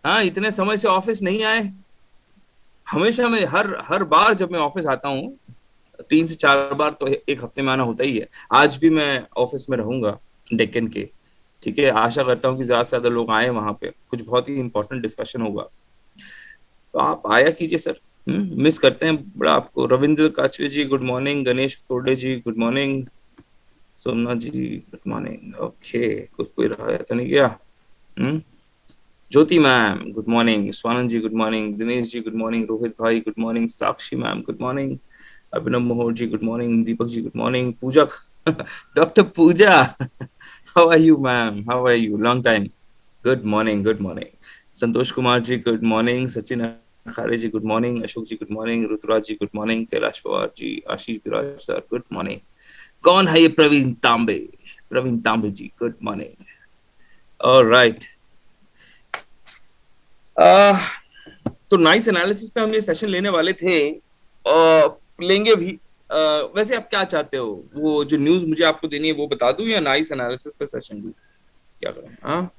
हाँ, इतने समय से ऑफिस नहीं आए। हमेशा मैं हर हर बार जब मैं ऑफिस आता हूँ, 3 से 4 बार तो एक हफ्ते में आना होता ही है। आज भी मैं ऑफिस में रहूंगा, डेक्कन के। ठीक है, आशा करता हूँ कि ज्यादा से ज्यादा लोग आए, वहां पे कुछ बहुत ही इंपॉर्टेंट डिस्कशन होगा। तो आप आया कीजिए सर। मिस करते हैं बड़ा आपको। Ravindra Kachave ji good morning, Ganesh Korde ji good morning, Somnath ji good morning. Okay, कुछ कोई रहा तो नहीं गया। Hmm Jyoti ma'am good morning, Swanand ji good morning, Dinesh ji good morning, Rohit भाई good morning, Sakshi ma'am good morning, Abhinav Mohan ji good morning, Deepak ji good morning, Pooja doctor Pooja how are you ma'am, how are you, long time. Good morning, good morning. Santosh Kumar ji good morning, Sachin अखाड़े जी good morning, Ashok जी good morning, Rituraj जी good morning, Kailash Pawar ji, आशीष विराज sir good morning. कौन है ये प्रवीण तांबे? प्रवीण तांबे जी good morning. Alright. तो nice analysis पे हम ये सेशन लेने वाले थे, लेंगे भी। वैसे आप क्या चाहते हो, वो जो न्यूज मुझे आपको देनी है वो बता दूं, या नाइस एनालिसिस पे सेशन दूं? क्या करें? हाँ,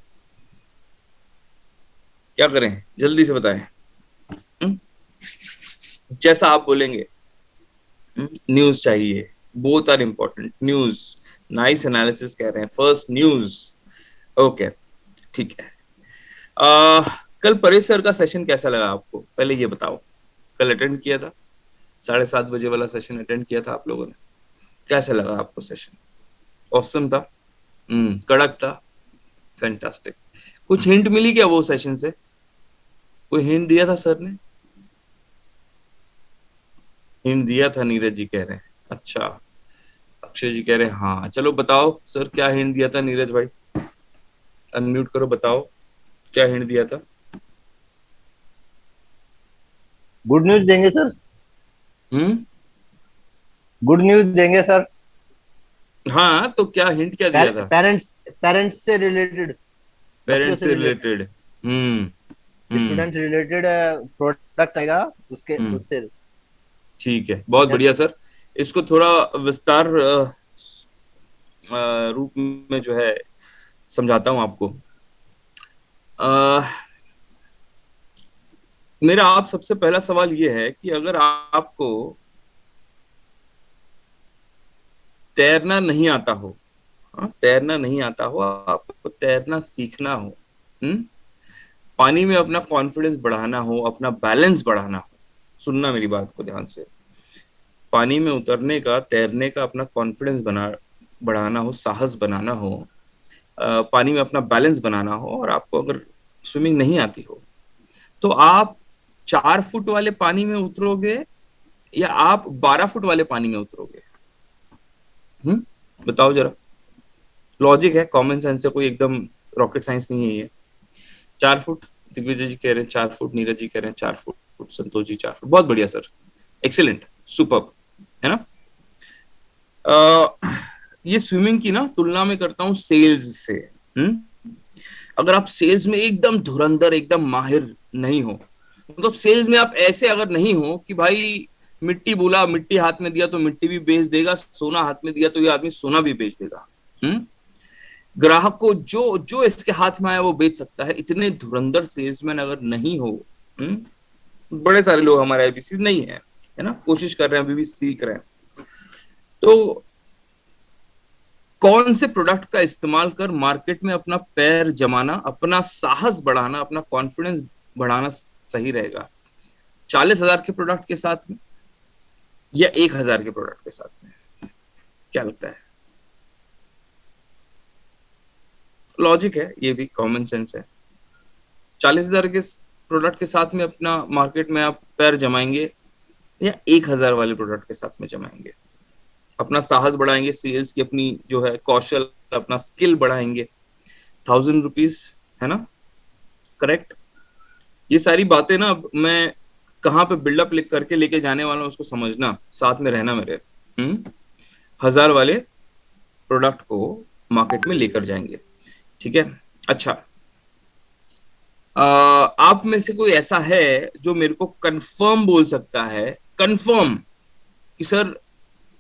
क्या करें, जल्दी से बताएं। हम्म? जैसा आप बोलेंगे। न्यूज चाहिए, both are important. News, nice analysis कह रहे हैं, फर्स्ट न्यूज। ओके, ठीक है। कल परेश सर का सेशन कैसा लगा आपको, पहले ये बताओ। कल अटेंड किया था, 7:30 बजे वाला सेशन अटेंड किया था आप लोगों ने। कैसा लगा आपको सेशन? ऑसम था? कड़क था? फैंटास्टिक। कुछ हिंट मिली क्या वो सेशन से? कोई हिंट दिया था सर ने? हिंट दिया था, नीरज जी कह रहे हैं। अच्छा, अक्षय जी कह रहे हैं हाँ। चलो बताओ सर, क्या हिंट दिया था नीरज भाई? अनम्यूट करो, बताओ क्या हिंट दिया था। गुड न्यूज देंगे सर। हम्म गुड न्यूज देंगे सर। हाँ, तो क्या हिंट क्या दिया था? पेरेंट्स पेरेंट्स से रिलेटेड, बच्चों पेरेंट्स से से रिलेटेड, रिलेटेड। हम्म हम्म स्टूडेंट से रिलेटेड प्रोडक्ट आएगा उसके हम्म उससे। ठीक है, बहुत बढ़िया सर। इसको थोड़ा विस्तार रूप में जो है समझाता हूं आपको। अ, मेरा आप सबसे पहला सवाल ये है कि अगर आपको तैरना नहीं आता हो, हाँ, तैरना नहीं आता हो, आपको तैरना सीखना हो, हम्म पानी में अपना कॉन्फिडेंस बढ़ाना हो, अपना बैलेंस बढ़ाना हो, सुनना मेरी बात को ध्यान से। पानी में उतरने का, तैरने का अपना कॉन्फिडेंस बढ़ाना हो, साहस बनाना हो, पानी में अपना बैलेंस बनाना हो, और आपको अगर स्विमिंग नहीं आती हो, तो आप 4 फुट वाले पानी में उतरोगे या आप 12 फुट वाले पानी में उतरोगे? बताओ जरा। लॉजिक है, कॉमन सेंस है, कोई एकदम रॉकेट साइंस नहीं है ये। 4 फुट, दिग्विजय जी कह रहे हैं 4 फुट, नीरज जी कह रहे हैं 4 फुट, संतोष जी 4 फुट। बहुत बढ़िया सर, एक्सीलेंट, सुपर, है ना? ये स्विमिंग की ना तुलना में करता हूँ सेल्स से। अगर आप सेल्स में एकदम धुरंधर, एकदम माहिर नहीं हो, मतलब सेल्स में आप ऐसे अगर नहीं हो कि भाई मिट्टी बोला, मिट्टी हाथ में दिया तो मिट्टी भी बेच देगा, सोना हाथ में दिया तो ये आदमी सोना भी बेच देगा। हम्म ग्राहक को जो जो इसके हाथ में आया वो बेच सकता है, इतने धुरंधर सेल्समैन अगर नहीं हो। बड़े सारे लोग हमारे आईबीसी नहीं है ना, कोशिश कर रहे हैं, अभी भी सीख रहे हैं। तो कौन से प्रोडक्ट का इस्तेमाल कर मार्केट में अपना पैर जमाना, अपना साहस बढ़ाना, अपना कॉन्फिडेंस बढ़ाना सही रहेगा? 40,000 के प्रोडक्ट के साथ में, या 1,000 के प्रोडक्ट के साथ में? क्या लगता है? लॉजिक है, ये भी कॉमन सेंस है। 40,000 के प्रोडक्ट के साथ में अपना मार्केट में आप पैर जमाएंगे, या 1,000 वाले प्रोडक्ट के साथ में जमाएंगे? अपना साहस बढ़ाएंगे, सेल्स की अपनी जो है कौशल, अपना स्किल बढ़ाएंगे। 1,000 रुपीज, है ना? करेक्ट। ये सारी बातें ना अब मैं कहाँ पे बिल्डअप लिख करके लेके जाने वाला हूँ, उसको समझना, साथ में रहना मेरे। 1,000 वाले प्रोडक्ट को मार्केट में लेकर जाएंगे, ठीक है? अच्छा, आप में से कोई ऐसा है जो मेरे को कंफर्म बोल सकता है, कंफर्म, कि सर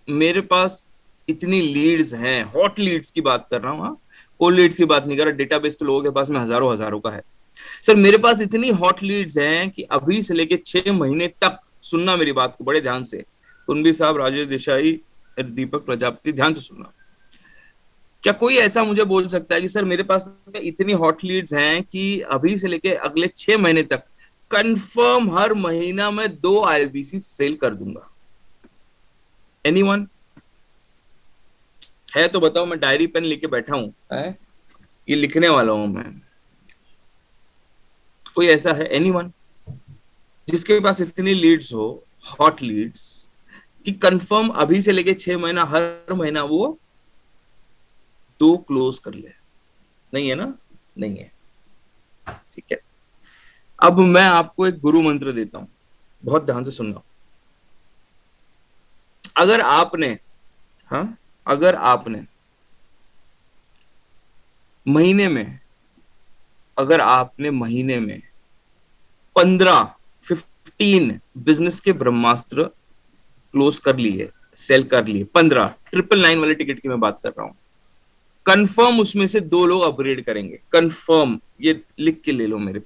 मेरे पास इतनी लीड्स हैं, हॉट लीड्स की बात कर रहा हूँ, हाँ, कोल्ड लीड्स की बात नहीं कर रहा, डेटाबेस तो लोगों के पास में हजारों हजारों का है। सर मेरे पास इतनी हॉट लीड्स हैं कि अभी से लेके 6 महीने तक, सुनना मेरी बात को बड़े ध्यान से, कुनबी साहब, राजेश देसाई, दीपक प्रजापति, ध्यान से सुनना। क्या कोई ऐसा मुझे बोल सकता है कि सर मेरे पास में इतनी हॉट लीड्स हैं कि अभी से लेके अगले 6 महीने तक कंफर्म हर महीना में 2 IBC सेल कर दूंगा? एनीवन है तो बताओ, मैं डायरी पेन लेके बैठा हूं, ये लिखने वाला हूं मैं। कोई ऐसा है एनीवन जिसके पास इतनी लीड्स हो, हॉट लीड्स, कि कंफर्म अभी से लेके 6 महीना हर महीना वो 2 क्लोज कर ले? नहीं है ना? नहीं है। ठीक है, अब मैं आपको एक गुरु मंत्र देता हूं, बहुत ध्यान से सुनना। अगर आपने, हाँ, अगर आपने महीने में, अगर आपने महीने में 15 बिजनेस के ब्रह्मास्त्र क्लोज कर लिए, सेल कर लिए, 15 999 वाले टिकट की मैं बात कर रहा हूं, कंफर्म उसमें से 2 लोग अपग्रेड करेंगे, कंफर्म। ये लिख के ले लो मेरे,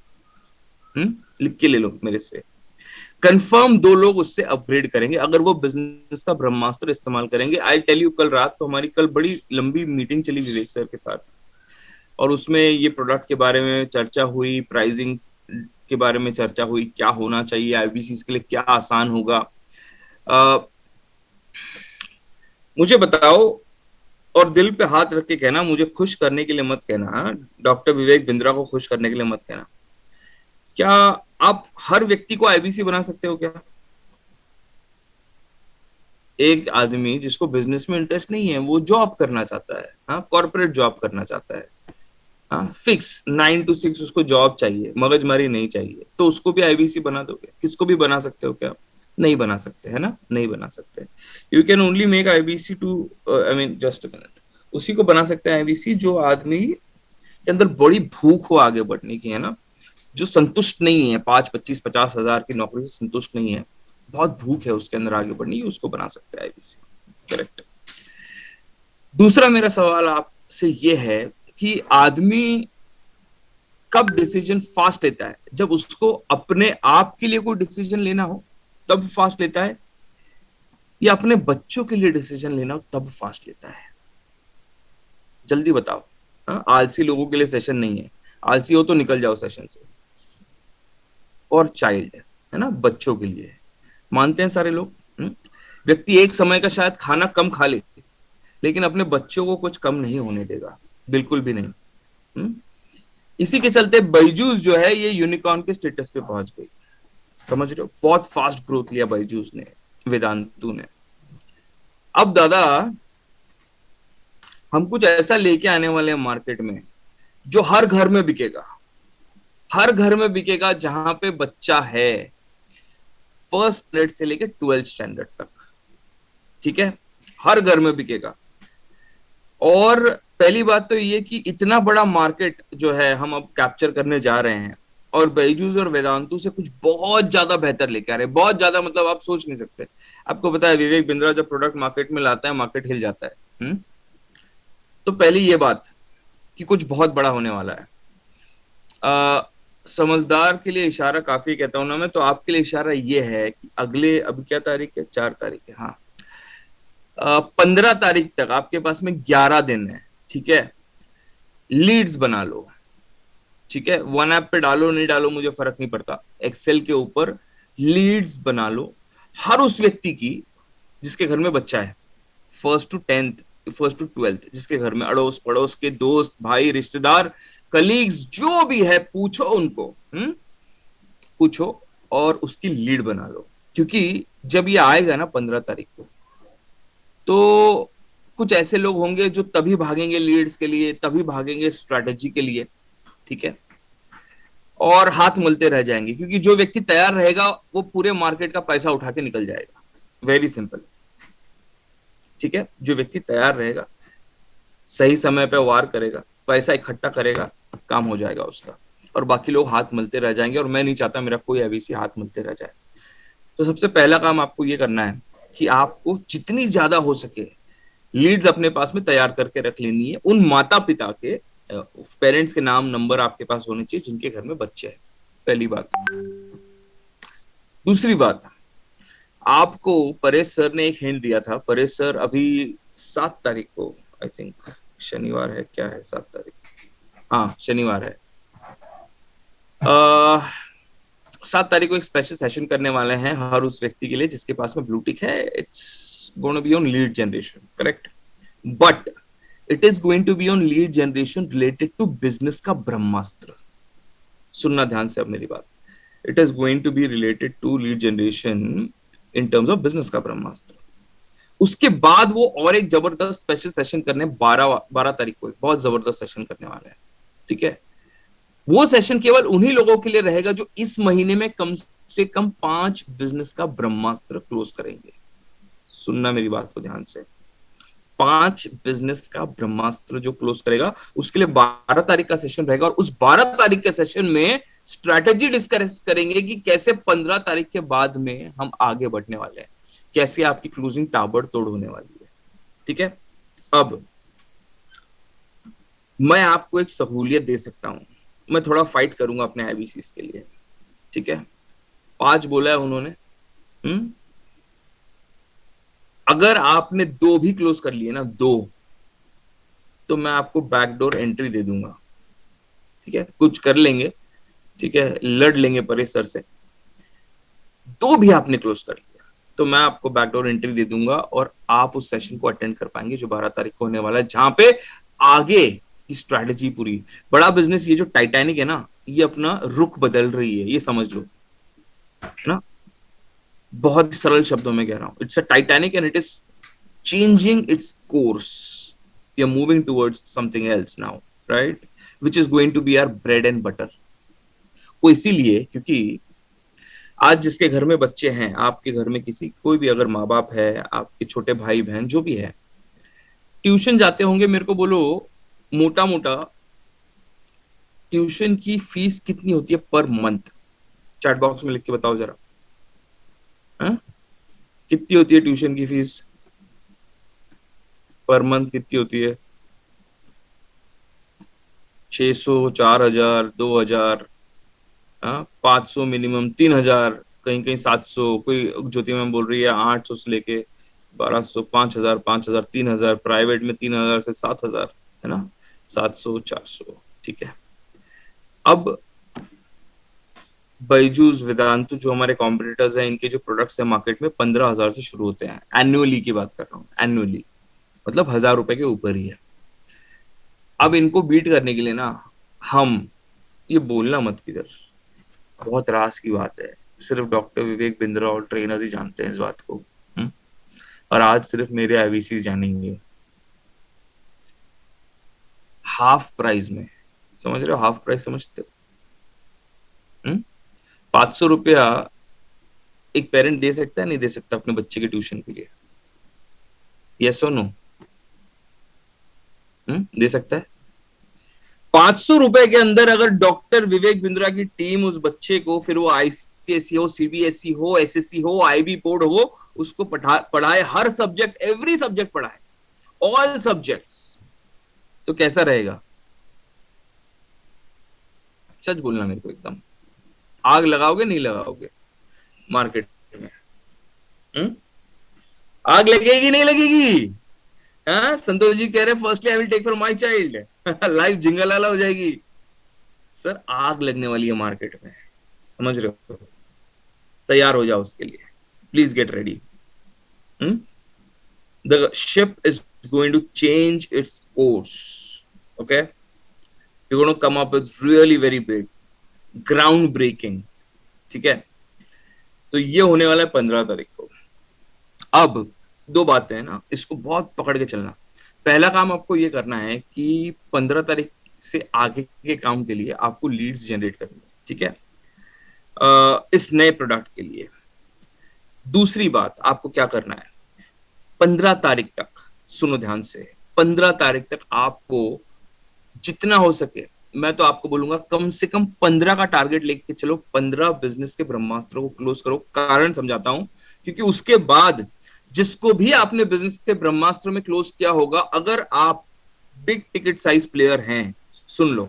लिख के ले लो मेरे से, कंफर्म 2 लोग उससे अपग्रेड करेंगे अगर वो बिजनेस का ब्रह्मास्त्र इस्तेमाल करेंगे। आई टेल यू, कल रात को हमारी कल बड़ी लंबी मीटिंग चली विवेक सर के साथ, और उसमें ये प्रोडक्ट के बारे में चर्चा हुई, प्राइसिंग के बारे में चर्चा हुई, क्या होना चाहिए आईबीसी के लिए, क्या आसान होगा। मुझे बताओ, और दिल पे हाथ रख के कहना, मुझे खुश करने के लिए मत कहना, डॉक्टर विवेक बिंद्रा को खुश करने के लिए मत कहना, क्या आप हर व्यक्ति को आईबीसी बना सकते हो क्या? एक आदमी जिसको बिजनेस में इंटरेस्ट नहीं है, वो जॉब करना चाहता है, हाँ, कॉर्पोरेट जॉब करना चाहता है, हाँ, फिक्स 9 to 6 उसको जॉब चाहिए, मगजमारी नहीं चाहिए, तो उसको भी आईबीसी बना दोगे? किसको भी बना सकते हो क्या? नहीं बना सकते, है ना? नहीं बना सकते। You can only make IBC two, I mean just a minute, उसी को बना सकते हैं आईबीसी जो आदमी के अंदर बड़ी भूख हो आगे बढ़ने की, है ना, जो संतुष्ट नहीं है, 5, 25, 50 हजार की नौकरी से संतुष्ट नहीं है, बहुत भूख है उसके अंदर आगे बढ़ने की, उसको बना सकते हैं आईबीसी। करेक्ट। दूसरा मेरा सवाल आपसे ये है कि आदमी कब डिसीजन फास्ट लेता है? जब उसको अपने आप के लिए कोई डिसीजन लेना हो तब फास्ट लेता है, या अपने बच्चों के लिए डिसीजन लेना हो तब फास्ट लेता है? जल्दी बताओ। हाँ, आलसी लोगों के लिए सेशन नहीं है, आलसी हो तो निकल जाओ सेशन से। फॉर चाइल्ड, है ना, बच्चों के लिए। मानते हैं सारे लोग? व्यक्ति एक समय का शायद खाना कम खा ले, लेकिन अपने बच्चों को कुछ कम नहीं होने देगा, बिल्कुल भी नहीं। इसी के चलते बायजूस जो है ये यूनिकॉर्न के स्टेटस पे पहुंच गई। समझ रहे हो? बहुत फास्ट ग्रोथ लिया बायजूस ने, वेदांतु ने। अब दादा, हम कुछ ऐसा लेके आने वाले हैं मार्केट में जो हर घर में बिकेगा, हर घर में बिकेगा, जहां पे बच्चा है, फर्स्ट स्टैंडर्ड से लेके 12th स्टैंडर्ड तक। ठीक है, हर घर में बिकेगा। और पहली बात तो ये कि इतना बड़ा मार्केट जो है हम अब कैप्चर करने जा रहे हैं, और बायजूस और वेदांतु से कुछ बहुत ज्यादा बेहतर लेके आ रहे हैं, बहुत ज्यादा, मतलब आप सोच नहीं सकते। आपको पता है विवेक बिंद्रा जब प्रोडक्ट मार्केट में लाता है, मार्केट हिल जाता है। तो पहली ये बात कि कुछ बहुत बड़ा होने वाला है। समझदार के लिए इशारा काफी कहता हूं ना मैं, तो आपके लिए इशारा ये है कि अगले, अभी क्या तारीख है? 4 तारीख है, हाँ, 15 तारीख तक आपके पास में 11 दिन है। ठीक है, लीड्स बना लो। ठीक है, वन ऐप पे डालो नहीं डालो मुझे फर्क नहीं पड़ता, एक्सेल के ऊपर लीड्स बना लो हर उस व्यक्ति की जिसके घर में बच्चा है, 1st to 10th, 1st to 12th, जिसके घर में, अड़ोस पड़ोस के दोस्त, भाई, रिश्तेदार, कलीग्स जो भी है, पूछो उनको, पूछो और उसकी लीड बना लो। क्योंकि जब ये आएगा ना 15 तारीख को, तो कुछ ऐसे लोग होंगे जो तभी भागेंगे लीड्स के लिए, तभी भागेंगे स्ट्रैटेजी के लिए। ठीक है, और हाथ मलते रह जाएंगे, क्योंकि जो व्यक्ति तैयार रहेगा वो पूरे मार्केट का पैसा उठा के निकल जाएगा। Very simple. ठीक है, जो व्यक्ति तैयार रहेगा, सही समय पे वार करेगा, पैसा इकट्ठा करेगा, काम हो जाएगा उसका, और बाकी लोग हाथ मलते रह जाएंगे। और मैं नहीं चाहता मेरा कोई एबीसी हाथ मलते रह जाए। तो सबसे पहला काम आपको ये करना है कि आपको जितनी ज्यादा हो सके लीड्स अपने पास में तैयार करके रख लेनी है, उन माता पिता के पेरेंट्स के नाम नंबर आपके पास होने चाहिए जिनके घर में बच्चे हैं, पहली बात। दूसरी बात, आपको परेश सर ने एक हिंट दिया था। परेश सर अभी 7 तारीख को, आई थिंक शनिवार है, क्या है 7 तारीख, हाँ शनिवार है, 7 तारीख को एक स्पेशल सेशन करने वाले हैं हर उस व्यक्ति के लिए जिसके पास में ब्लूटिक है। It's going to be on lead generation, correct, but it is going to be on lead generation related to business का ब्रह्मास्त्र। सुनना ध्यान से अब मेरी बात, it is going to be related to lead generation in terms of business का ब्रह्मास्त्र। उसके बाद वो और एक जबरदस्त स्पेशल सेशन करने 12 तारीख को एक बहुत जबरदस्त सेशन करने वाले हैं, ठीक है। वो सेशन केवल उन्हीं लोगों के लिए रहेगा जो इस महीने में कम से कम 5 बिजनेस का ब्रह्मास्त्र क्लोज करेंगे। सुनना मेरी बात को ध्यान से, 5 बिजनेस का ब्रह्मास्त्र जो क्लोज करेगा उसके लिए 12 तारीख का सेशन रहेगा, और उस 12 तारीख के सेशन में स्ट्रैटेजी डिस्कस करेंगे कि कैसे 15 तारीख के बाद में हम आगे बढ़ने वाले हैं, कैसे आपकी क्लोजिंग ताबड़तोड़ होने वाली है, ठीक है। अब मैं आपको एक सहूलियत दे सकता हूं, मैं थोड़ा फाइट करूंगा अपने आईबीसीज के लिए, ठीक है। 5 बोला है उन्होंने, अगर आपने 2 भी क्लोज कर लिए ना, 2, तो मैं आपको बैकडोर एंट्री दे दूंगा, ठीक है। कुछ कर लेंगे, ठीक है, लड़ लेंगे परेश सर से। 2 भी आपने क्लोज कर लिया तो मैं आपको बैकडोर एंट्री दे दूंगा और आप उस सेशन को अटेंड कर पाएंगे जो 12 तारीख को होने वाला है, जहां पे आगे की स्ट्रैटेजी पूरी। बड़ा बिजनेस, ये जो टाइटैनिक है ना, ये अपना रुख बदल रही है, ये समझ लो, है ना। बहुत सरल शब्दों में कह रहा हूं, it's a Titanic and it is changing its course, we are moving towards something else now, right, which is going to be our bread and butter. वो इसीलिए क्योंकि आज जिसके घर में बच्चे हैं, आपके घर में किसी कोई भी अगर माँ बाप है, आपके छोटे भाई बहन जो भी है, ट्यूशन जाते होंगे, मेरे को बोलो मोटा मोटा ट्यूशन की फीस कितनी होती है पर मंथ? चैट बॉक्स में लिख के बताओ जरा, कितनी होती है ट्यूशन की फीस पर मंथ? कितनी होती है? 600, 4000, 2000, 500 मिनिमम, 3000, कहीं कहीं 700, कोई ज्योति मैम बोल रही है 800 से लेके 1200, 5000, 5000, 3000, प्राइवेट में 3000 से 7000, है ना, 700, 400, ठीक है। अब बैजूस, वेदांतु जो हमारे कॉम्पिटिटर्स हैं, इनके जो प्रोडक्ट्स हैं मार्केट में 15,000 से शुरू होते हैं, एनुअली की बात कर रहा हूँ, एनुअली मतलब 1000 रुपए के ऊपर ही है। अब इनको बीट करने के लिए ना, हम ये बोलना मत किधर, बहुत रास की बात है, सिर्फ डॉक्टर विवेक बिंद्रा और ट्रेनर्स ही जानते हैं इस बात को, और आज सिर्फ मेरे आईवीसी जानेंगे। हाफ प्राइस में, समझ रहे हो, हाफ प्राइस समझते हो? 500 रुपया एक पेरेंट दे सकता है, नहीं दे सकता अपने बच्चे के ट्यूशन के लिए? यस और नो? दे सकता है। 500 रुपए के अंदर अगर डॉक्टर विवेक बिंद्रा की टीम उस बच्चे को, फिर वो आईसीएसई हो, सीबीएसई हो, एसएससी हो, आईबी बोर्ड हो, उसको पढ़ाए, हर सब्जेक्ट, एवरी सब्जेक्ट पढ़ाए, ऑल सब्जेक्ट्स, तो कैसा रहेगा? सच बोलना मेरे को, एकदम आग लगाओगे नहीं लगाओगे मार्केट में? आग लगेगी नहीं लगेगी? हाँ, संतोष जी कह रहे firstly I will take for my child, life जिंगलाला हो जाएगी। सर आग लगने वाली है मार्केट में, समझ रहे हो? तैयार हो जाओ उसके लिए, please get ready. The ship is going to change its course, okay, you going to come up with really very big, ground breaking, ठीक है। तो ये होने वाला है 15 तारीख को। अब 2 बातें हैं ना, इसको बहुत पकड़ के चलना। पहला काम आपको ये करना है कि 15 तारीख से आगे के काम के लिए आपको लीड्स जनरेट करनी है, ठीक है, इस नए प्रोडक्ट के लिए। दूसरी बात, आपको क्या करना है, 15 तारीख तक, सुनो ध्यान से, 15 तारीख तक आपको जितना हो सके, मैं तो आपको बोलूंगा कम से कम 15 का टारगेट लेके चलो, 15 बिजनेस के ब्रह्मास्त्रों को क्लोज करो। कारण समझाता हूं, क्योंकि उसके बाद जिसको भी आपने बिजनेस के ब्रह्मास्त्र में क्लोज किया होगा, अगर आप बिग टिकट साइज प्लेयर हैं, सुन लो,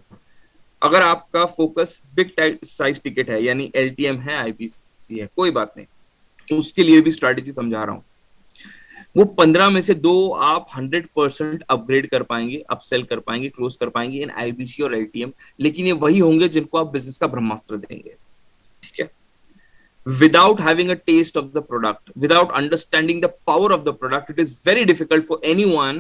अगर आपका फोकस बिग साइज टिकट है, यानी एलटीएम है, आईपीसी है, कोई बात नहीं, उसके लिए भी स्ट्रैटेजी समझा रहा हूं। वो 15 में से दो आप 100% अपग्रेड कर पाएंगे, अपसेल कर पाएंगे, क्लोज कर पाएंगे इन आईबीसी और एलटीएम, लेकिन ये वही होंगे जिनको आप बिजनेस का ब्रह्मास्त्र देंगे, ठीक है? Without having a taste of the product, without understanding the power of the product, it is very difficult for anyone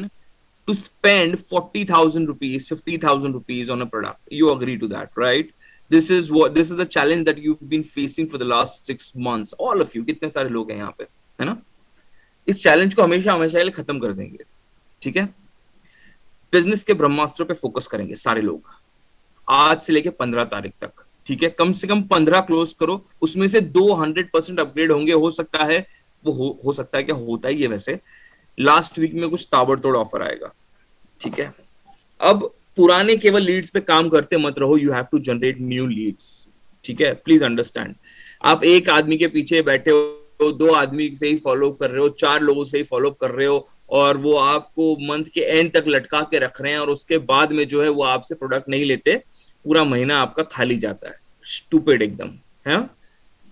to spend 40,000 rupees, 50,000 rupees on a product. You agree to that, right? This is the challenge that you've been facing for the last 6 months. All of you, कितने सारे लोग हैं यहाँ पे, है ना? इस challenge को हमेशा हमेशा के लिए खत्म कर देंगे, ठीक है? बिजनेस के ब्रह्मास्त्र पे फोकस करेंगे सारे लोग, आज से लेके 15 तारीख तक, ठीक है? कम से कम 15 क्लोज करो, उसमें से 200% अपग्रेड होंगे, हो सकता है वो हो सकता है, क्या होता ही है वैसे, लास्ट वीक में कुछ ताबड़तोड़ ऑफर आएगा, ठीक है? अब पुराने केवल लीड्स पे काम करते मत रहो, you have to generate new leads, ठीक है? प्लीज अंडरस्टैंड, आप एक आदमी के पीछे बैठे हो, 2 आदमी से ही फॉलो कर रहे हो, 4 लोगों से ही फॉलो कर रहे हो, और वो आपको मंथ के एंड तक लटका के रख रहे हैं, और उसके बाद में जो है वो आपसे प्रोडक्ट नहीं लेते, पूरा महीना आपका खाली जाता है, स्टूपिड एकदम, है?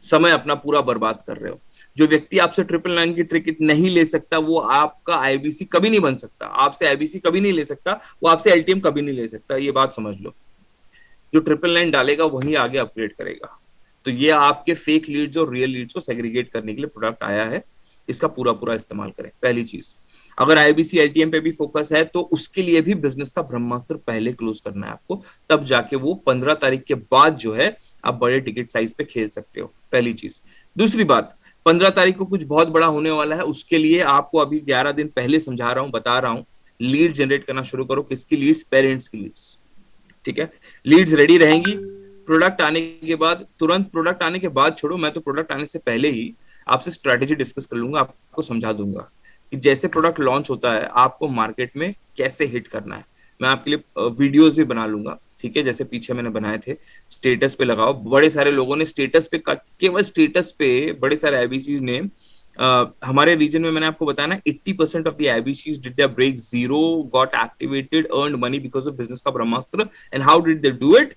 समय अपना पूरा बर्बाद कर रहे हो। जो व्यक्ति आपसे 999 की टिकट नहीं ले सकता, वो आपका आईबीसी कभी नहीं बन सकता, आपसे आईबीसी कभी नहीं ले सकता, वो आपसे एलटीएम कभी नहीं ले सकता, ये बात समझ लो। जो 999 डालेगा वही आगे अपग्रेड करेगा। तो ये आपके फेक लीड्स और रियल लीड्स को सेग्रीगेट करने के लिए प्रोडक्ट आया है, इसका पूरा पूरा इस्तेमाल करें, पहली चीज। अगर आईबीसी एलटीएम पे भी फोकस है तो उसके लिए भी बिजनेस का ब्रह्मास्त्र पहले क्लोज करना है आपको, तब जाके वो 15 तारीख के बाद जो है आप बड़े टिकट साइज पे खेल सकते हो, पहली चीज। दूसरी बात, 15 तारीख को कुछ बहुत बड़ा होने वाला है, उसके लिए आपको अभी 11 दिन पहले समझा रहा हूं, बता रहा हूं, लीड जनरेट करना शुरू करो। किसकी लीड्स? पेरेंट्स की लीड्स, ठीक है? लीड्स रेडी रहेंगी, प्रोडक्ट आने के बाद, तुरंत प्रोडक्ट आने के बाद छोड़ो, मैं तो प्रोडक्ट आने से पहले ही आपसे स्ट्रेटेजी डिस्कस कर लूंगा, आपको समझा दूंगा कि जैसे प्रोडक्ट लॉन्च होता है आपको मार्केट में कैसे हिट करना है। मैं आपके लिए वीडियोस भी बना लूंगा, ठीक है? जैसे पीछे मैंने बनाए थे, स्टेटस पे लगाओ, बड़े सारे लोगों ने स्टेटस पे, केवल स्टेटस पे बड़े सारे आईबीसीज ने, हमारे रीजन में मैंने आपको बताया ना, 80% of the IBCs did their break zero, got activated, earned money because of business का ब्रह्मास्त्र। And how did they do it?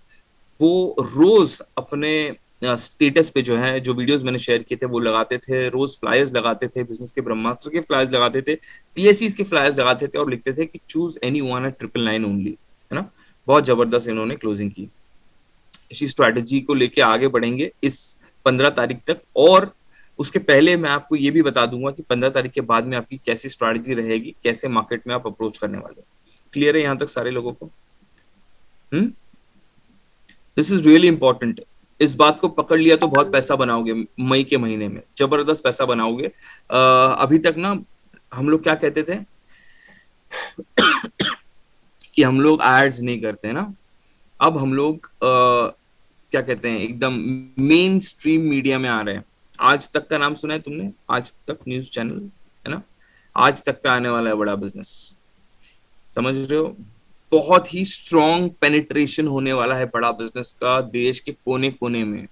वो रोज अपने स्टेटस पे जो है, जो वीडियोस मैंने शेयर किए थे वो लगाते थे, रोज फ्लायर्स लगाते थे, बिजनेस के ब्रह्मास्त्र के फ्लायर्स लगाते थे, पीएससीज के फ्लायर्स लगाते थे, और लिखते थे कि choose any one at 999 only, है ना? बहुत जबरदस्त इन्होंने क्लोजिंग की। इसी स्ट्रैटेजी को लेके आगे बढ़ेंगे इस 15 तारीख तक, और उसके पहले मैं आपको ये भी बता दूंगा कि 15 तारीख के बाद में आपकी कैसी स्ट्रैटेजी रहेगी, कैसे मार्केट में आप अप्रोच करने वाले। क्लियर है यहां तक सारे लोगों को? This is really important. इस बात को पकड़ लिया तो बहुत पैसा बनाओगे, मई के महीने में जबरदस्त पैसा बनाओगे। अभी तक ना हम लोग क्या कहते थे कि हम लोग एड्स नहीं करते ना, अब हम लोग क्या कहते हैं, एकदम मेन स्ट्रीम मीडिया में आ रहे हैं। आज तक का नाम सुना है तुमने? आज तक न्यूज चैनल, है ना? आज तक पे आने वाला है बड़ा बिजनेस, समझ रहे हो? बहुत ही स्ट्रॉन्ग पेनिट्रेशन होने वाला है बड़ा बिजनेस का, देश के कोने कोने में,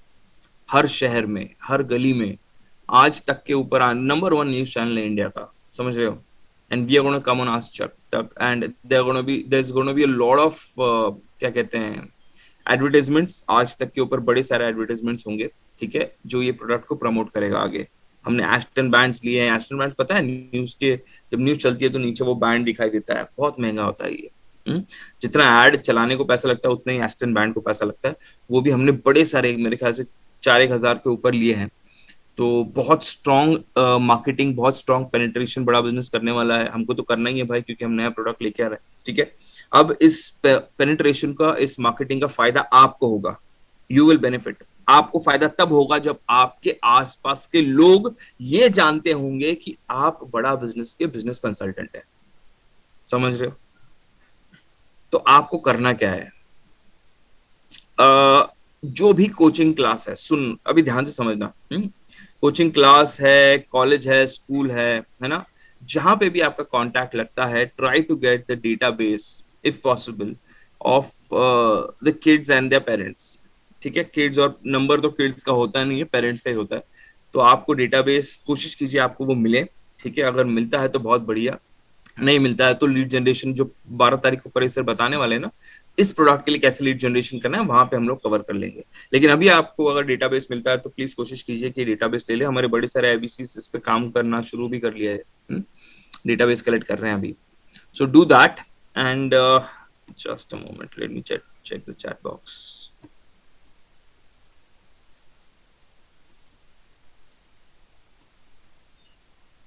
हर शहर में, हर गली में। आज तक के ऊपर नंबर 1 न्यूज चैनल है इंडिया का, समझ रहे हो? And we are gonna come on Aaj Tak, and there's gonna be a lot of क्या कहते हैं, एडवर्टाइजमेंट्स। आज तक के ऊपर बड़े सारे एडवर्टाइजमेंट्स होंगे, ठीक है, जो ये प्रोडक्ट को प्रमोट करेगा आगे। हमने एस्टन बैंड्स लिए हैं, एस्टन बैंड पता है, न्यूज के जब न्यूज चलती है तो नीचे वो बैंड दिखाई देता है, बहुत महंगा होता है ये। जितना एड चलाने को पैसा लगता है उतना ही एस्टन बैंड को पैसा लगता है। वो भी हमने बड़े सारे, मेरे ख्याल से 4-1 हजार के ऊपर लिए हैं। तो बहुत स्ट्रॉन्ग मार्केटिंग, बहुत स्ट्रॉन्ग पेनिट्रेशन बड़ा बिजनेस करने वाला है। हमको तो करना ही है भाई, क्योंकि हम नया प्रोडक्ट लेके आ रहे हैं, ठीक है? अब इस पेनिट्रेशन का, इस मार्केटिंग का फायदा आपको होगा, यू विल बेनिफिट। आपको फायदा तब होगा जब आपके आसपास के लोग ये जानते होंगे कि आप बड़ा बिजनेस के बिजनेस कंसल्टेंट है, समझ रहे हो? तो आपको करना क्या है, जो भी कोचिंग क्लास है, सुन अभी ध्यान से समझना, कोचिंग क्लास है, कॉलेज है, स्कूल है ना, जहां पे भी आपका कांटेक्ट लगता है, try to get the database if possible of the kids and their parents, ठीक है? किड्स और नंबर तो किड्स का होता नहीं है, पेरेंट्स का ही होता है। तो आपको डेटाबेस कोशिश कीजिए आपको वो मिले, ठीक है? अगर मिलता है तो बहुत बढ़िया, नहीं मिलता है तो लीड जनरेशन जो 12 तारीख को परिसर बताने वाले हैं ना, इस प्रोडक्ट के लिए कैसे लीड जनरेशन करना है, वहां पे हम लोग कवर कर लेंगे। लेकिन अभी आपको अगर डेटाबेस मिलता है तो प्लीज कोशिश कीजिए कि डेटाबेस ले ले। हमारे बड़े सारे आईबीसी इस पे काम करना शुरू भी कर लिया है, डेटाबेस कलेक्ट कर रहे हैं अभी। So do that and just a moment, let me check the chat box.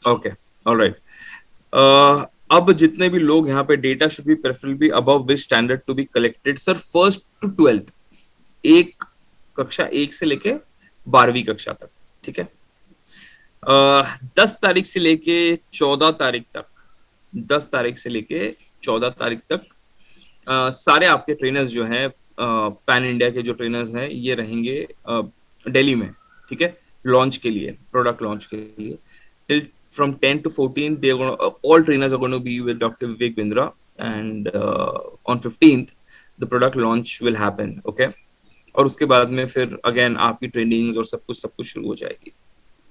Okay, all right. अब जितने भी लोग यहाँ पे, data should be preferably above which standard to be collected sir? 1st to 12th, एक कक्षा 1 से लेके 12वीं कक्षा तक, ठीक है। 10 तारीख से लेके 14 तारीख तक, 10 तारीख से लेके 14 तारीख तक सारे आपके ट्रेनर्स जो हैं, पैन इंडिया के जो ट्रेनर्स हैं, ये रहेंगे दिल्ली में, ठीक है, लॉन्च के लिए, प्रोडक्ट लॉन्च के लिए। Till from 10 to 14 they are going to, all trainers are going to be with Dr. Vivek Bindra, and on 15th the product launch will happen, okay? और उसके बाद में फिर अगेन आपकी ट्रेनिंग्स और सब कुछ शुरू हो जाएगी।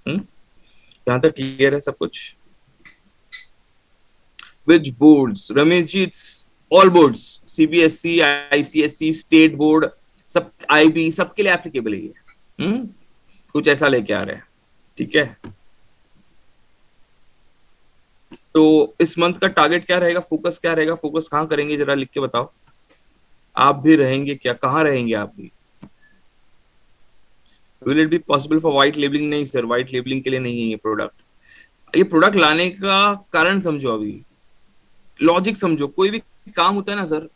यहाँ तक क्लियर है सब कुछ? Which boards? Ramesh ji, it's all boards, CBSE, ICSE, state board, सब IB, सबके लिए एप्लीकेबल है ये। कुछ ऐसा लेके आ रहे हैं, ठीक है। तो इस मंथ का टारगेट क्या रहेगा, फोकस क्या रहेगा, फोकस कहाँ करेंगे, जरा लिख के बताओ। आप भी रहेंगे क्या, कहाँ रहेंगे आप भी? Will it be possible for white labelling? नहीं सर, व्हाइट लेबलिंग के लिए नहीं है ये प्रोडक्ट। ये प्रोडक्ट लाने का कारण समझो, अभी लॉजिक समझो। कोई भी काम होता है ना सर,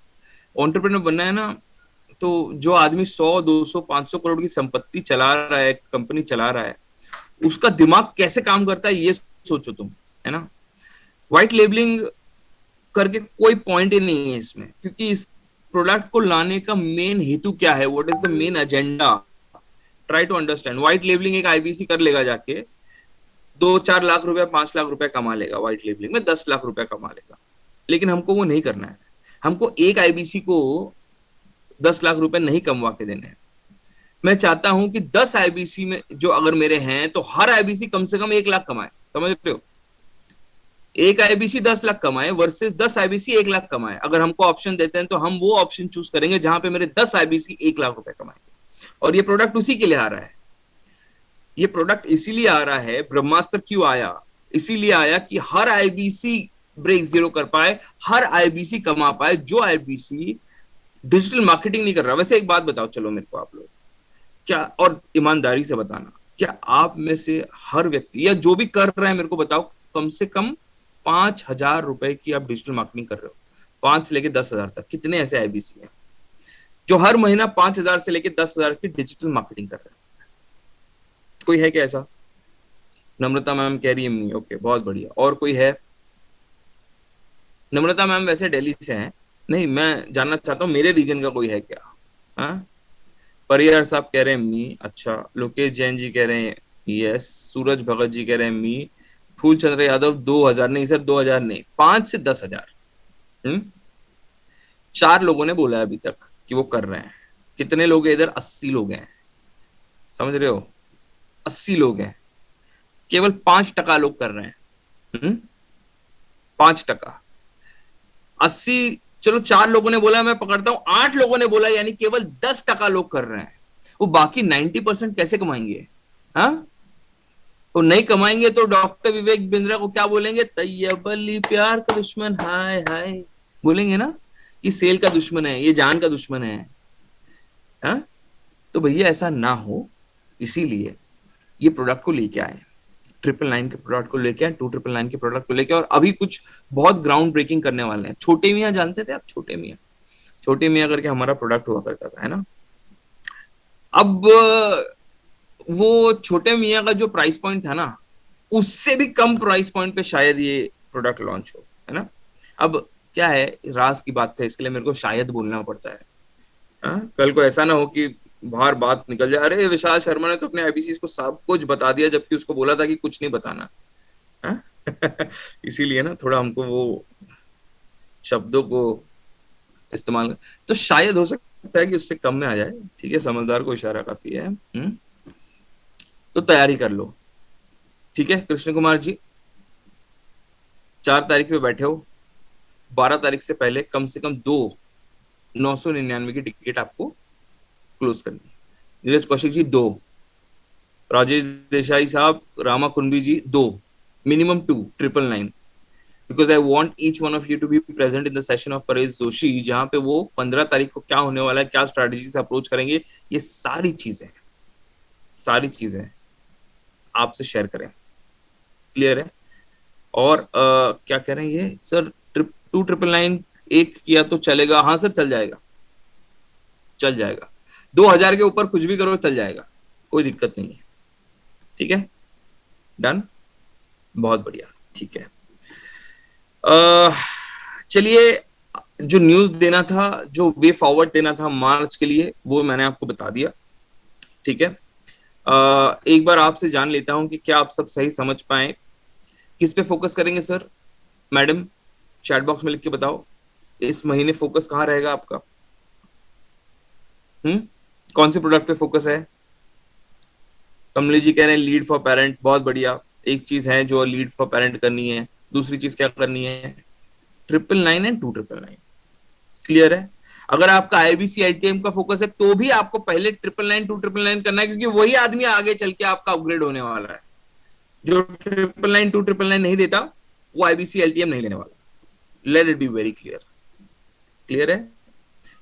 एंटरप्रेन्योर बनना है ना, तो जो आदमी 100, 200, 500 करोड़ की संपत्ति चला रहा है, कंपनी चला रहा है, उसका दिमाग कैसे काम करता है ये सोचो तुम, है ना। व्हाइट लेबलिंग करके कोई पॉइंट ही नहीं है इसमें, क्योंकि इस प्रोडक्ट को लाने का मेन हेतु क्या है, what is the main agenda, try to understand. White labeling एक आईबीसी कर लेगा जाके, 2-4 लाख रुपया, 5 लाख रुपया कमा लेगा, व्हाइट लेबलिंग में 10 लाख रुपया कमा लेगा। लेकिन हमको वो नहीं करना है। हमको एक आईबीसी को 10 लाख रुपए नहीं कमवा के देने हैं। मैं चाहता हूं कि 10 आईबीसी में जो अगर मेरे हैं, तो हर आईबीसी कम से कम 1 लाख कमाए, समझ रहे हो? एक आईबीसी 10 लाख कमाए वर्सेस 10 आईबीसी 1 लाख कमाए। अगर हमको ऑप्शन देते हैं तो हम वो ऑप्शन चूज करेंगे जहां पे मेरे 10 आईबीसी 1 लाख रुपए कमाएंगे। और ये प्रोडक्ट उसी के लिए आ रहा है। ये प्रोडक्ट इसीलिए आ रहा है। ब्रह्मास्त्र क्यों आया? इसीलिए आया कि हर आईबीसी ब्रेक जीरो कर पाए, हर आईबीसी कमा पाए, जो आईबीसी डिजिटल मार्केटिंग नहीं कर रहा। वैसे एक बात बताओ, चलो मेरे को आप लोग क्या, और ईमानदारी से बताना, क्या आप में से हर व्यक्ति या जो भी कर रहा है, मेरे को बताओ, कम से कम 5,000 रुपए की आप डिजिटल मार्केटिंग कर रहे हो? 5 से लेके 10,000 तक कितने ऐसे आईबीसी हैं जो हर महीना 5,000 से लेके 10,000 की डिजिटल मार्केटिंग कर रहे हैं? कोई है क्या ऐसा? नम्रता मैम कह रही है ओके, बहुत बढ़िया। और कोई है? नम्रता मैम वैसे दिल्ली से हैं। नहीं, मैं जानना चाहता हूँ मेरे रीजन का कोई है क्या? हाँ, परियार साहब कह रहे हैं मी। अच्छा, लोकेश जैन जी कह रहे हैं यस। सूरज भगत जी कह रहे हैं मी। फूल चंद्र यादव 2,000 नहीं सर, 2,000 नहीं, 5 से 10,000। 4 लोगों ने बोला है अभी तक कि वो कर रहे हैं। कितने लोग हैं इधर? 80 लोग हैं, समझ रहे हो? 80 लोग हैं, केवल 5% लोग कर रहे हैं। 5%। 80, चलो 4 लोगों ने बोला, मैं पकड़ता हूं 8 लोगों ने बोला, यानी केवल 10% लोग कर रहे हैं। वो बाकी 90% कैसे कमाएंगे? हाँ, तो नहीं कमाएंगे तो डॉक्टर विवेक बिंद्रा को क्या बोलेंगे? तैयब अली प्यार का दुश्मन, हाय हाय बोलेंगे ना, कि सेल का दुश्मन है, ये जान का दुश्मन है। हाँ, तो भैया ऐसा ना हो, इसीलिए ये प्रोडक्ट को लेके आए, 999 के प्रोडक्ट को लेके आए, 2999 के प्रोडक्ट को लेके। और अभी कुछ बहुत ग्राउंड ब्रेकिंग करने वाले हैं। छोटे मियाँ जानते थे आप? छोटे मियाँ करके हमारा प्रोडक्ट हुआ करता था, है ना। अब वो छोटे मियाँ का जो प्राइस पॉइंट था ना, उससे भी कम प्राइस पॉइंट पे शायद ये प्रोडक्ट लॉन्च हो, है ना। अब क्या है, राज की बात है, इसके लिए मेरे को शायद बोलना पड़ता है। कल को ऐसा ना हो कि बाहर बात निकल जाए, अरे विशाल शर्मा ने तो अपने आईबीसी को सब कुछ बता दिया, जबकि उसको बोला था कि कुछ नहीं बताना। इसीलिए ना थोड़ा हमको वो शब्दों को इस्तेमाल, तो शायद हो सकता है कि उससे कम में आ जाए। ठीक है, समझदार को इशारा काफी है। तो तैयारी कर लो, ठीक है कृष्ण कुमार जी। 4 तारीख पे बैठे हो, 12 तारीख से पहले कम से कम 2 999 की टिकट आपको क्लोज करनी है। नीरज कौशिक जी 2, राजेश देसाई साहब, Rama Kumbi ji 2, minimum 2, 999, because I want each one of you to be present in the session of Paresh Joshi, जहां पे वो 15 तारीख को क्या होने वाला है, क्या स्ट्रैटेजी से अप्रोच करेंगे, ये सारी चीजें आपसे शेयर करें। क्लियर है? और क्या कह रहे हैं ये सर, 2999 एक किया तो चलेगा? हाँ सर, चल जाएगा, चल जाएगा। 2000 के ऊपर कुछ भी करो चल जाएगा, कोई दिक्कत नहीं है। ठीक है, डन, बहुत बढ़िया। ठीक है, चलिए, जो न्यूज देना था, जो वे फॉरवर्ड देना था मार्च के लिए, वो मैंने आपको बता दिया। ठीक है, एक बार आपसे जान लेता हूं कि क्या आप सब सही समझ पाए। किस पे फोकस करेंगे सर? मैडम, चैट बॉक्स में लिख के बताओ, इस महीने फोकस कहाँ रहेगा आपका? कौन से प्रोडक्ट पे फोकस है? कमली जी कह रहे हैं लीड फॉर पेरेंट, बहुत बढ़िया। एक चीज है जो लीड फॉर पेरेंट करनी है, दूसरी चीज क्या करनी है? 999 एंड 2999। क्लियर है? अगर आपका आईबीसी आईटीएम का फोकस है तो भी आपको पहले 999 2999 करना है, क्योंकि वही आदमी आगे चल के आपका अपग्रेड होने वाला है। जो 999 2999 नहीं देता, वो आईबीसी एलटीएम नहीं लेने वाला। Let it be very clear. Clear है?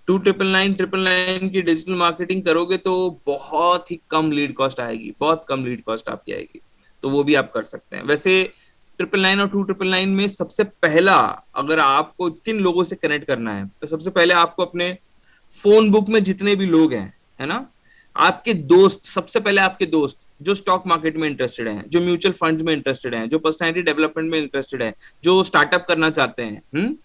2999 की डिजिटल मार्केटिंग करोगे तो बहुत ही कम लीड कॉस्ट आएगी, बहुत कम लीड कॉस्ट आपकी आएगी, तो वो भी आप कर सकते हैं। वैसे 999 और 2999 में सबसे पहला, अगर आपको किन लोगों से कनेक्ट करना है, तो सबसे पहले आपको अपने फोन बुक में जितने भी लोग हैं, है ना, आपके दोस्त, सबसे पहले आपके दोस्त जो स्टॉक मार्केट में इंटरेस्टेड हैं, जो म्यूचुअल फंड्स में इंटरेस्टेड हैं, जो पर्सनैलिटी डेवलपमेंट में इंटरेस्टेड है, जो स्टार्टअप करना चाहते हैं,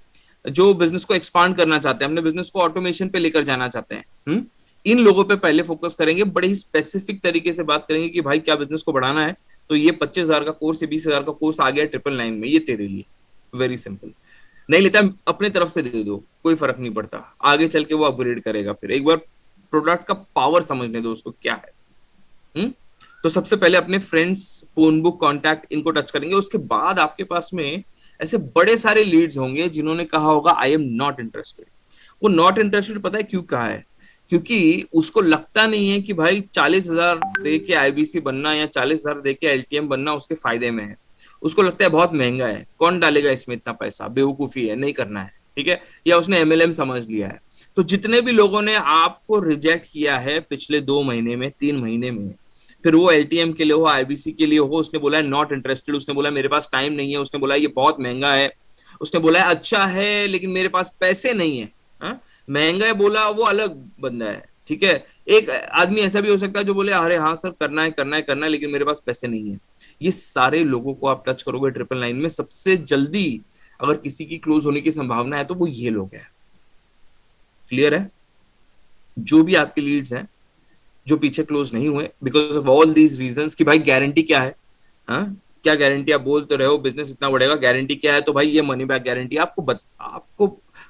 जो बिजनेस को एक्सपांड करना चाहते हैं, अपने बिजनेस को ऑटोमेशन पे लेकर जाना चाहते हैं, इन लोगों पे पहले फोकस करेंगे। बड़े ही स्पेसिफिक तरीके से बात करेंगे कि भाई क्या बिजनेस को बढ़ाना है, तो ये 25,000 का कोर्स या 20,000 का कोर्स आ गया 999 में, ये तेरे लिए। Very simple. नहीं लेता, अपने तरफ से दे दो, कोई फर्क नहीं पड़ता, आगे चल के वो अपग्रेड करेगा। फिर एक बार प्रोडक्ट का पावर समझने दो उसको क्या है। हुँ? तो सबसे पहले अपने फ्रेंड्स, फोन बुक, कॉन्टैक्ट, इनको टच करेंगे। उसके बाद आपके पास में ऐसे बड़े सारे लीड्स होंगे जिन्होंने कहा होगा आई एम नॉट इंटरेस्टेड। वो नॉट इंटरेस्टेड पता है क्यों कहा है? क्योंकि उसको लगता नहीं है कि भाई 40,000 दे के आईबीसी बनना या 40,000 दे के एलटीएम बनना उसके फायदे में है। उसको लगता है बहुत महंगा है, कौन डालेगा इसमें इतना पैसा, बेवकूफी है, नहीं करना है। ठीक है, या उसने एमएलएम समझ लिया है। तो जितने भी लोगों ने आपको रिजेक्ट किया है पिछले 2 महीने में, 3 महीने में, फिर वो एलटीएम के लिए हो, आईबीसी के लिए हो, उसने बोला है नॉट इंटरेस्टेड, उसने बोला मेरे पास टाइम नहीं है, उसने बोला ये बहुत महंगा है, उसने बोला है अच्छा है लेकिन मेरे पास पैसे नहीं है। हा? महंगा है बोला वो अलग बंदा है। ठीक है, एक आदमी ऐसा भी हो सकता है जो बोले अरे हाँ सर करना है करना है करना है, लेकिन मेरे पास पैसे नहीं है। ये सारे लोगों को आप टच करोगे 999 में, सबसे जल्दी अगर किसी की क्लोज होने की संभावना है तो वो ये लोग हैं। क्लियर है? जो भी आपके लीड्स हैं जो पीछे क्लोज नहीं हुए because of all these reasons, कि भाई गारंटी क्या है? हाँ, क्या गारंटी? आप बोलते रहे हो बिजनेस इतना बढ़ेगा, गारंटी क्या है? तो भाई ये मनी बैक गारंटी आपको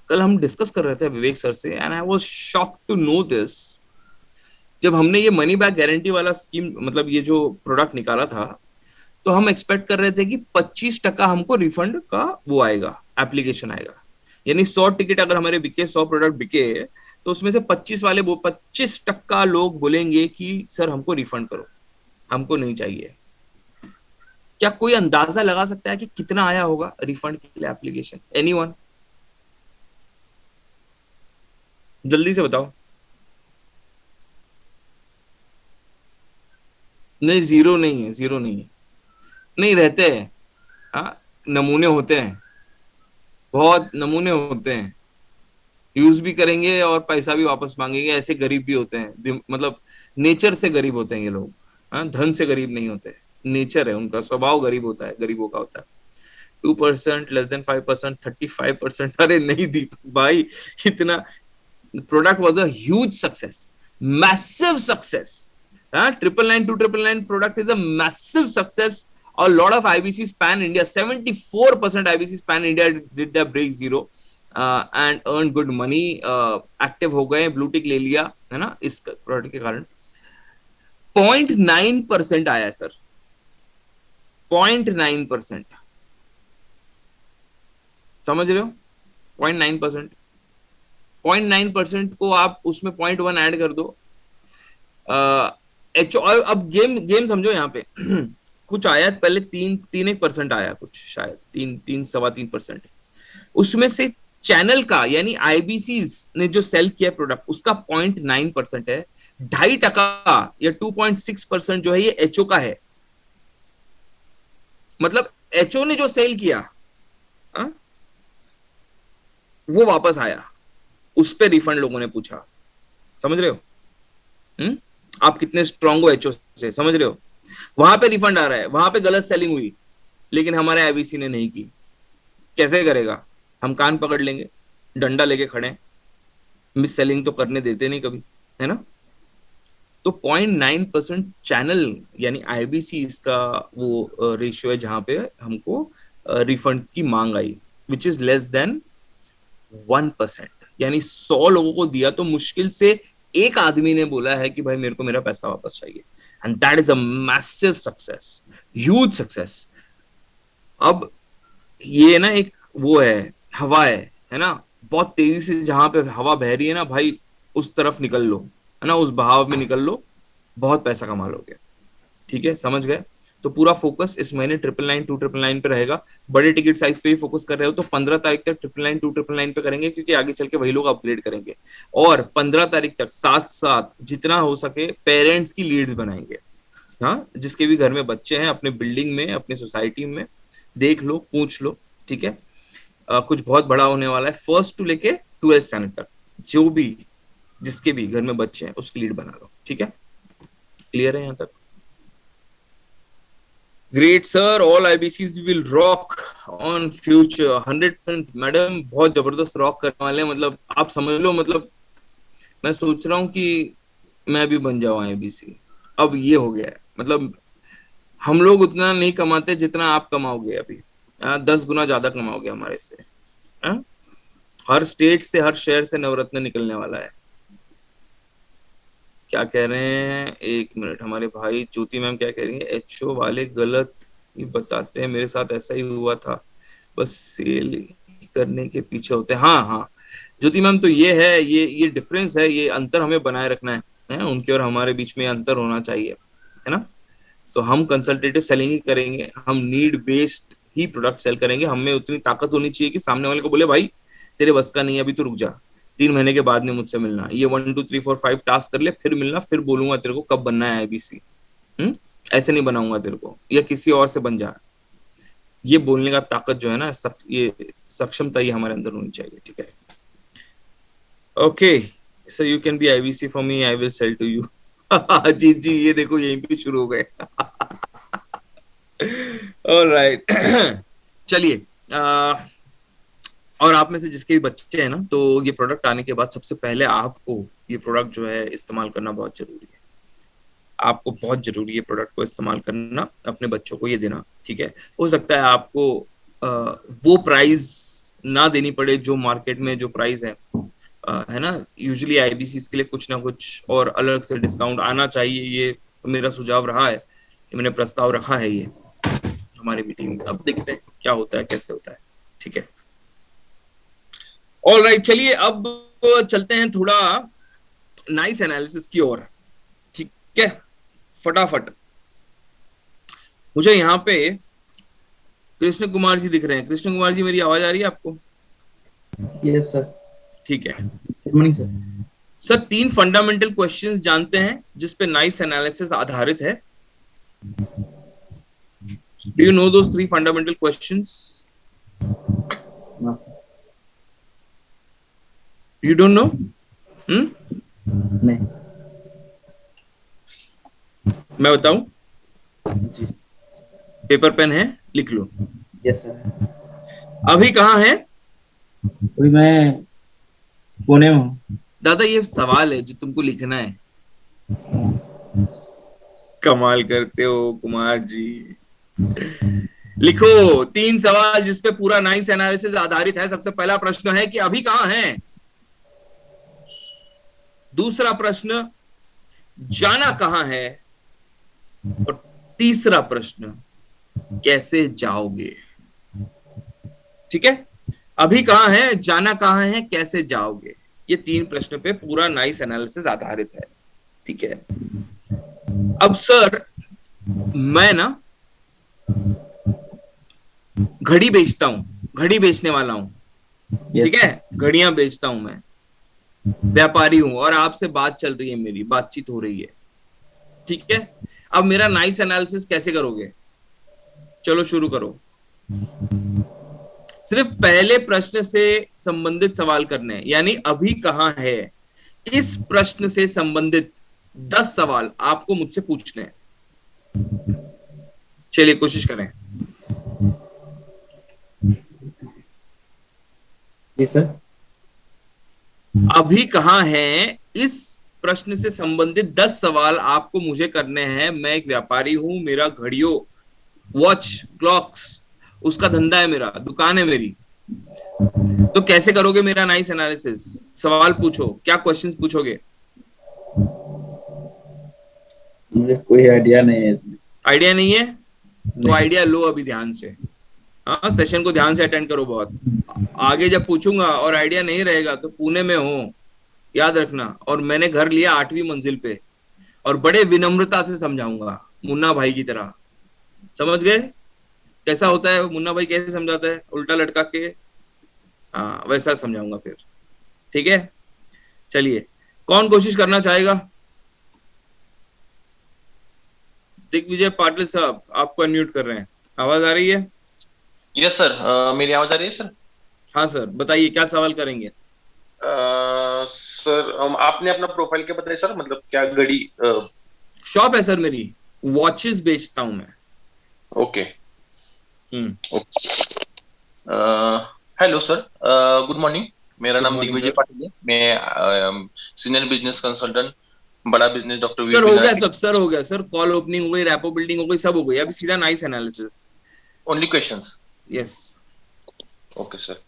कल हम डिस्कस कर रहे थे विवेक सर से, and I was shocked to know this. जब हमने ये मनी बैक गारंटी वाला स्कीम, मतलब ये जो प्रोडक्ट निकाला था, तो हम एक्सपेक्ट कर रहे थे कि 25% हमको रिफंड का वो आएगा, एप्लीकेशन आएगा। यानी 100 टिकट अगर हमारे बिके, 100 प्रोडक्ट बिके, तो उसमें से 25% लोग बोलेंगे कि सर हमको रिफंड करो, हमको नहीं चाहिए। क्या कोई अंदाजा लगा सकता है कि कितना आया होगा रिफंड के लिए एप्लीकेशन? एनीवन? जल्दी से बताओ। नहीं, जीरो नहीं है, जीरो नहीं है, नहीं रहते हैं। हाँ, नमूने होते हैं, बहुत नमूने होते हैं, यूज भी करेंगे और पैसा भी वापस मांगेंगे। ऐसे गरीब भी होते हैं, मतलब नेचर से गरीब होते हैं ये लोग। हाँ, धन से गरीब नहीं होते, नेचर है उनका, स्वभाव गरीब होता है, गरीबों का होता है। 2%, लेस देन 5%, 35%, अरे नहीं दीपक भाई, इतना। Product was a huge success, massive success. 999 2999 product is a massive success. A lot of IBCs pan India, 74% IBCs pan India did their break zero and earned good money. Active हो गए, blue tick ले लिया, है ना, इस product के कारण। 0.9% आया सर, 0.9%, समझ रहे हो? 0.9%। 0.9% को आप उसमें 0.1 ऐड कर दो। एच अब गेम गेम समझो यहाँ पे कुछ आया पहले 3-1% आया, कुछ शायद 3-3.25% उसमें से चैनल का यानी आईबीसीज ने जो सेल किया प्रोडक्ट उसका 0.9% है। 2.5% या 2.6% जो है ये एचओ का है। मतलब एचओ ने जो सेल किया हा? वो वापस आया, उस पर रिफंड लोगों ने पूछा। समझ रहे हो? आप कितने स्ट्रांग हो एचओ से, समझ रहे हो? वहां पे रिफंड आ रहा है, वहां पे गलत सेलिंग हुई लेकिन हमारे आईबीसी ने नहीं की। कैसे करेगा? हम कान पकड़ लेंगे, डंडा लेके खड़े, मिस सेलिंग तो करने देते नहीं कभी, है ना? तो 0.9% चैनल यानी आईबीसी इसका वो रेशियो है जहां पे हमको रिफंड की मांग आई, विच इज लेस देन 1%। यानी 100 लोगों को दिया तो मुश्किल से एक आदमी ने बोला है कि भाई मेरे को मेरा पैसा वापस चाहिए, and that is a massive success, huge success. अब ये ना एक वो है, हवा है ना, बहुत तेजी से जहां पे हवा बह रही है ना भाई, उस तरफ निकल लो, है ना, उस बहाव में निकल लो, बहुत पैसा कमा लोगे। ठीक है, समझ गए? तो पूरा फोकस इस महीने 999 पे रहेगा। बड़े टिकट साइज पे ही फोकस कर रहे हो तो 15 तारीख तक 999 पे करेंगे, क्योंकि आगे चल के वही लोग अपग्रेड करेंगे। और 15 तारीख तक साथ साथ जितना हो सके पेरेंट्स की लीड्स बनाएंगे। हाँ, जिसके भी घर में बच्चे हैं, अपने बिल्डिंग में, अपनी सोसाइटी में देख लो, पूछ लो। ठीक है, कुछ बहुत बड़ा होने वाला है। फर्स्ट टू लेके 12th स्टैंडर्ड तक जो भी जिसके भी घर में बच्चे हैं उसकी लीड बना लो। ठीक है, क्लियर है यहाँ तक? Great sir, all IBCs will rock on future 100%। Madam बहुत जबरदस्त रॉक करने वाले हैं, मतलब आप समझ लो, मतलब मैं सोच रहा हूँ कि मैं भी बन जाऊं आईबीसी। अब ये हो गया है, मतलब हम लोग उतना नहीं कमाते जितना आप कमाओगे अभी। 10 गुना ज्यादा कमाओगे हमारे से। हाँ? हर स्टेट से, हर शहर से नवरत्न निकलने वाला है। क्या कह रहे हैं, एक मिनट, हमारे भाई ज्योति मैम क्या कह रही है? एचओ वाले गलत ही बताते हैं, मेरे साथ ऐसा ही हुआ था, बस सेल करने के पीछे होते हैं। हाँ हाँ ज्योति मैम, तो ये है, ये डिफरेंस है, ये अंतर हमें बनाए रखना है उनके और हमारे बीच में अंतर होना चाहिए, है ना? तो हम कंसल्टेटिव सेलिंग ही करेंगे, हम नीड बेस्ड ही प्रोडक्ट सेल करेंगे। हमें उतनी ताकत होनी चाहिए कि सामने वाले को बोले भाई तेरे बस का नहीं है, अभी तो रुक जा, 3 महीने के बाद में मुझसे मिलना, ये 1 2 3 4 5 टास्क कर ले, फिर मिलना, फिर बोलूंगा तेरे को कब बनना है आईबीसी। ऐसे नहीं बनाऊंगा तेरे को, या किसी और से बन जा। ये बोलने का ताकत जो है ना, ये सक्षमता ये हमारे अंदर होनी चाहिए। ठीक है, okay so you can be IBC for me, I will sell to you. जी जी, ये देखो यहीं पे शुरू हो गए। ऑलराइट चलिए, और आप में से जिसके भी बच्चे हैं ना, तो ये प्रोडक्ट आने के बाद सबसे पहले आपको ये प्रोडक्ट जो है इस्तेमाल करना बहुत जरूरी है। आपको बहुत जरूरी है प्रोडक्ट को इस्तेमाल करना, अपने बच्चों को ये देना। ठीक है, हो सकता है आपको वो प्राइस ना देनी पड़े जो मार्केट में जो प्राइस है ना। यूजुअली आईबीसी के लिए कुछ ना कुछ और अलग से डिस्काउंट आना चाहिए, ये मेरा सुझाव रहा है, मैंने प्रस्ताव रखा है ये हमारी मीटिंग में। अब देखते हैं क्या होता है, कैसे होता है। ठीक है, ऑल राइट, चलिए अब चलते हैं थोड़ा नाइस एनालिसिस की ओर। ठीक है, फटाफट। मुझे यहाँ पे कृष्ण कुमार जी दिख रहे हैं। कृष्ण कुमार जी, मेरी आवाज आ रही है आपको? Yes sir. ठीक है good morning sir. Sir, 3 fundamental questions जानते हैं जिस पे नाइस एनालिसिस आधारित है। Do you know those 3 fundamental questions? You don't know? नहीं। मैं बताऊं? जी। पेपर पेन है, लिख लो। Yes sir. अभी कहाँ है? अभी मैं पुणे में हूँ। दादा ये सवाल है जो तुमको लिखना है। कमाल करते हो कुमार जी। लिखो 3 सवाल जिस पे पूरा नाइस एनालिसिस आधारित है। सबसे पहला प्रश्न है कि अभी कहाँ है। दूसरा प्रश्न, जाना कहाँ है। और तीसरा प्रश्न, कैसे जाओगे। ठीक है, अभी कहाँ है, जाना कहाँ है, कैसे जाओगे। ये 3 प्रश्न पे पूरा नाइस एनालिसिस आधारित है, ठीक है। अब सर मैं ना घड़ी बेचता हूँ, घड़ी बेचने वाला हूँ, ठीक है, घड़ियां बेचता हूं मैं, व्यापारी हूं, और आपसे बात चल रही है, मेरी बातचीत हो रही है, ठीक है। अब मेरा नाइस एनालिसिस कैसे करोगे? चलो शुरू करो। सिर्फ पहले प्रश्न से संबंधित सवाल करने हैं, यानी अभी कहां है, इस प्रश्न से संबंधित 10 सवाल आपको मुझसे पूछने हैं। चलिए कोशिश करें। जी सर। अभी कहां है, इस प्रश्न से संबंधित 10 सवाल आपको मुझे करने हैं। मैं एक व्यापारी हूं, मेरा घड़ियों, वॉच, क्लॉक्स, उसका धंधा है, मेरा दुकान है मेरी। तो कैसे करोगे मेरा नाइस एनालिसिस? सवाल पूछो, क्या क्वेश्चंस पूछोगे? मुझे कोई आइडिया नहीं है इसमें। आइडिया नहीं है तो आइडिया लो अभी ध्यान से। हाँ, सेशन को ध्यान से अटेंड करो बहुत। आगे जब पूछूंगा और आइडिया नहीं रहेगा तो पुणे में हो, याद रखना। और मैंने घर लिया 8वीं मंजिल पे, और बड़े विनम्रता से समझाऊंगा, मुन्ना भाई की तरह। समझ गए कैसा होता है मुन्ना भाई, कैसे समझाता है, उल्टा लटका के? हाँ, वैसा समझाऊंगा फिर, ठीक है। चलिए, कौन कोशिश करना चाहेगा? दिग्विजय पाटिल साहब, आपको अनम्यूट कर रहे हैं, आवाज आ रही है? यस सर, मेरी आवाज आ रही है सर? हाँ सर, बताइए क्या सवाल करेंगे? सर आपने अपना प्रोफाइल क्या बताया सर, मतलब क्या घड़ी? शॉप है सर मेरी, वॉचेस बेचता हूं मैं। Okay. Hello sir, good morning. मेरा नाम दिग्विजय पाटिल है। मैं सीनियर बिजनेस कंसल्टेंट, बड़ा बिजनेस डॉक्टर सर हो गया सब, सर हो गया सर, कॉल ओपनिंग हो गई, रैपो बिल्डिंग हो गई, सब हो गई, अभी सीधा nice analysis. Only questions? Yes. Okay sir.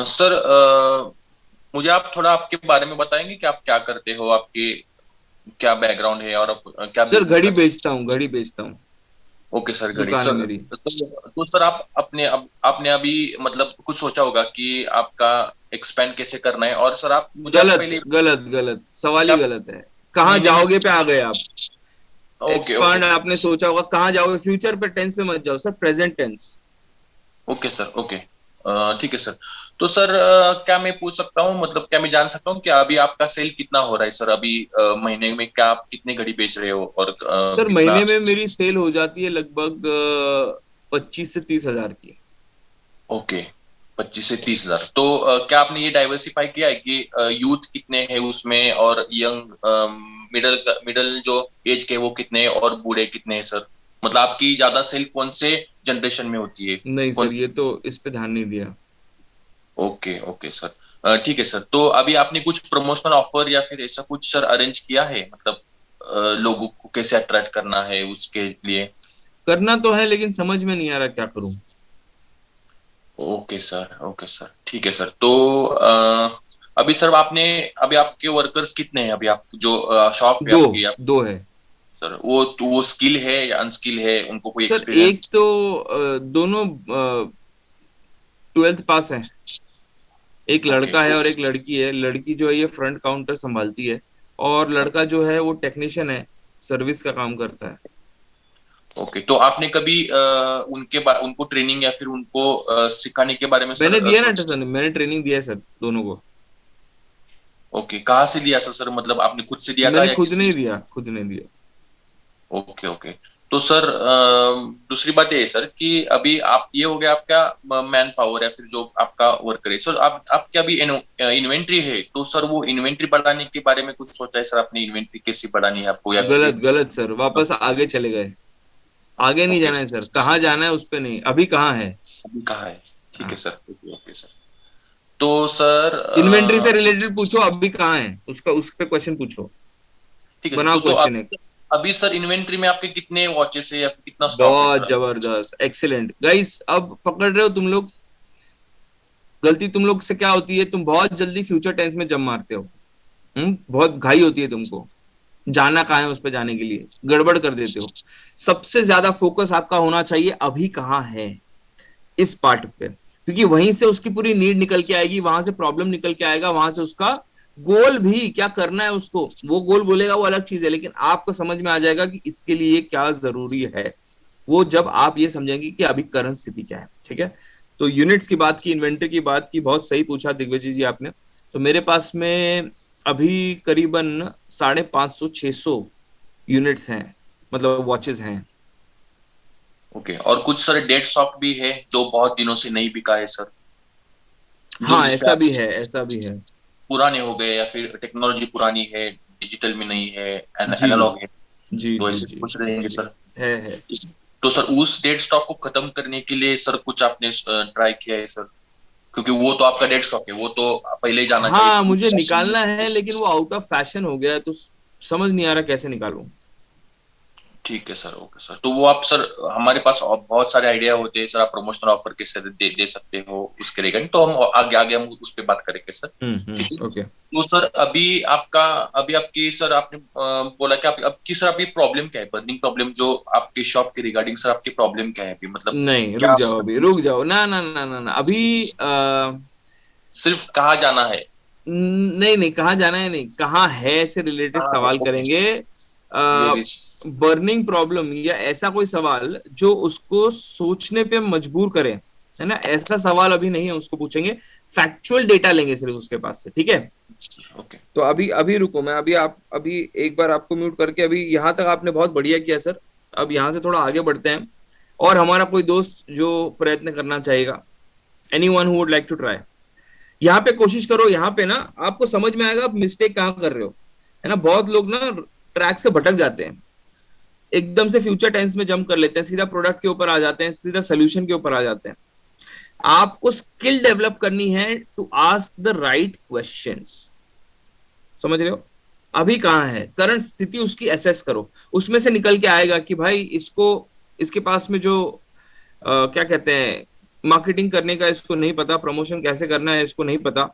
Sir मुझे आप थोड़ा आपके बारे में बताएंगे कि आप क्या करते हो, आपकी क्या बैकग्राउंड है, और आप क्या सर घड़ी बेचता हूँ, घड़ी बेचता हूँ। ओके सर, घड़ी दुकान है सर मेरी। तो सर आप आपने अभी मतलब कुछ सोचा होगा कि आपका एक्सपेंड कैसे करना है, और सर आप मुझे गलत पहले गलत गलत सवाल ही गलत है। कहाँ नहीं, जाओगे पे आ गए आप। ओके एक्सपांड आपने सोचा होगा, कहाँ जाओगे, फ्यूचर पे टेंस पे मत जाओ sir, present tense. Okay sir, okay, ठीक है सर। तो सर क्या मैं पूछ सकता हूँ, मतलब क्या मैं जान सकता हूँ कि अभी आपका सेल कितना हो रहा है सर? अभी महीने में क्या आप कितनी घड़ी बेच रहे हो, और सर कितना? महीने में मेरी सेल हो जाती है लगभग 25 से 30 हजार की। ओके, 25 से 30 हजार। तो क्या आपने ये डाइवर्सिफाई किया है कि यूथ कितने हैं उसमें, और यंग, मिडल मिडल जो एज के वो कितने हैं, और बूढ़े कितने हैं सर? मतलब आपकी ज्यादा सेल कौन से जनरेशन में होती है? नहीं सर, ये तो इस पे ध्यान नहीं दिया। ओके ओके सर, ठीक है सर। तो अभी आपने कुछ प्रमोशनल ऑफर या फिर ऐसा कुछ सर अरेंज किया है, मतलब लोगों को कैसे अट्रैक्ट करना है उसके लिए? करना तो है, लेकिन समझ में नहीं आ रहा क्या करूं। ओके सर, ओके सर, ठीक है सर। तो अभी सर आपने, अभी आपके वर्कर्स कितने हैं अभी, आप जो शॉप है आपकी? दो है सर वो स्किल है या अनस्किल है, उनको कोई सर। एक्सपीरियंस? एक तो दोनों 12th पास है। एक लड़का है और एक लड़की है। लड़की जो है ये फ्रंट काउंटर संभालती है, और लड़का जो है वो टेक्नीशियन है, सर्विस का काम करता है। ओके, तो आपने कभी उनको ट्रेनिंग या फिर उनको सिखाने के बारे में मैंने सर दिया ना सर, मैंने ट्रेनिंग दिया है सर दोनों को। ओके, कहाँ से लिया सर? मतलब आपने खुद से दिया था मैंने या खुद किसी? नहीं दिया, खुद नहीं दिया। Okay okay. तो सर दूसरी बात ये है सर कि अभी आप, ये हो गया आपका मैन पावर या फिर जो आपका वर्कर है सर। आपके अभी इन्वेंट्री है, तो सर वो इन्वेंट्री बढ़ाने के बारे में कुछ सोचा है सर आपने? इन्वेंट्री कैसी बढ़ानी है आपको, या गलत फिर? गलत सर, वापस आगे चले गए। आगे नहीं जाना है सर, कहाँ जाना है उस पे नहीं, अभी कहाँ है। अभी कहाँ है? ठीक है सर, ओके ओके सर। तो सर इन्वेंट्री से रिलेटेड पूछो, अभी कहाँ है उसका, उस पे क्वेश्चन पूछो, ठीक है। बनाओ तो क्वेश्चन एक। अभी सर इन्वेंट्री में आपके कितने वॉचेस है या फिर कितना स्टॉक है बहुत सर? जबरदस्त, एक्सीलेंट गाइस। अब पकड़ रहे हो तुम लोग। गलती तुम लोग से क्या होती है, तुम बहुत जल्दी फ्यूचर टेंस में जम मारते हो। बहुत घाई होती है तुमको, जाना कहाँ है उस पे जाने के लिए, गड़बड़ कर देते हो। सबसे ज्यादा फोकस आपका होना चाहिए अभी कहाँ है, इस पार्ट पे, क्योंकि वहीं से उसकी पूरी नीड निकल के आएगी, वहां से प्रॉब्लम निकल के आएगा, वहां से उसका गोल भी क्या करना है उसको, वो गोल बोलेगा वो अलग चीज है, लेकिन आपको समझ में आ जाएगा कि इसके लिए क्या जरूरी है, वो जब आप ये समझेंगे कि अभी करंट स्थिति क्या है। ठीक है, तो यूनिट्स की बात की, इन्वेंटरी की बात की, बहुत सही पूछा दिग्विजय जी आपने। तो मेरे पास में अभी करीबन 550-600 यूनिट्स हैं, मतलब वॉचेस हैं। ओके, और कुछ सर डेड स्टॉक भी है जो बहुत दिनों से नहीं बिका है सर, जो हाँ, जिसपे ऐसा आप भी है, ऐसा भी है। पुराने हो गए या फिर टेक्नोलॉजी पुरानी है, डिजिटल में नहीं है, जी एनालॉग है, जी तो जी ऐसे जी कुछ रहेंगे जी, सर। है। तो सर उस डेड स्टॉक को खत्म करने के लिए सर कुछ आपने ट्राई किया है सर, क्योंकि वो तो आपका डेड स्टॉक है, वो तो पहले ही जाना चाहिए हाँ, था। मुझे निकालना है, लेकिन वो आउट ऑफ फैशन हो गया है, तो समझ नहीं आ रहा कैसे निकालूं। ठीक है सर, ओके सर। तो वो आप सर, हमारे पास बहुत सारे आइडिया होते हैं सर, आप प्रमोशनल ऑफर कैसे दे सकते हो उसके रिगार्डिंग, तो हम आगे आगे हम उस पर बात करेंगे सर। ठीक है, ओके। तो सर अभी आपकी सर आपने बोला कि आप आपकी सर आपकी प्रॉब्लम क्या है, बर्निंग प्रॉब्लम जो आपकी शॉप के रिगार्डिंग सर आपकी प्रॉब्लम क्या है अभी, मतलब नहीं, रुक क्या जाओ, अभी रुक जाओ, ना ना ना ना ना, अभी सिर्फ कहाँ जाना है? नहीं नहीं, कहाँ जाना है नहीं, कहाँ है से रिलेटेड कहाँ है? सवाल करेंगे। Where is? बर्निंग प्रॉब्लम या ऐसा कोई सवाल जो उसको सोचने पे मजबूर करे, है ना, ऐसा सवाल अभी नहीं है, उसको पूछेंगे, फैक्चुअल डेटा लेंगे सिर्फ उसके पास से। ठीक है, ओके। तो अभी अभी रुको, मैं अभी एक बार आपको म्यूट करके, अभी यहाँ तक आपने बहुत बढ़िया किया सर, अब यहाँ से थोड़ा आगे बढ़ते हैं, और हमारा कोई दोस्त जो प्रयत्न करना चाहेगा, anyone who would like to try, यहाँ पे कोशिश करो। यहाँ पे ना आपको समझ में आएगा आप मिस्टेक कहाँ कर रहे हो, है ना। बहुत लोग ना ट्रैक से भटक जाते हैं, एकदम से फ्यूचर टेंस में जंप कर लेते हैं, सीधा प्रोडक्ट के ऊपर आ जाते हैं, सीधा सोल्यूशन के ऊपर आ जाते हैं। आपको स्किल डेवलप करनी है to ask the right questions, समझ रहे हो। अभी कहाँ है करंट स्थिति, उसकी एसेस करो, उसमें से निकल के आएगा कि भाई इसको, इसके पास में जो क्या कहते हैं, मार्केटिंग करने का इसको नहीं पता, प्रमोशन कैसे करना है इसको नहीं पता,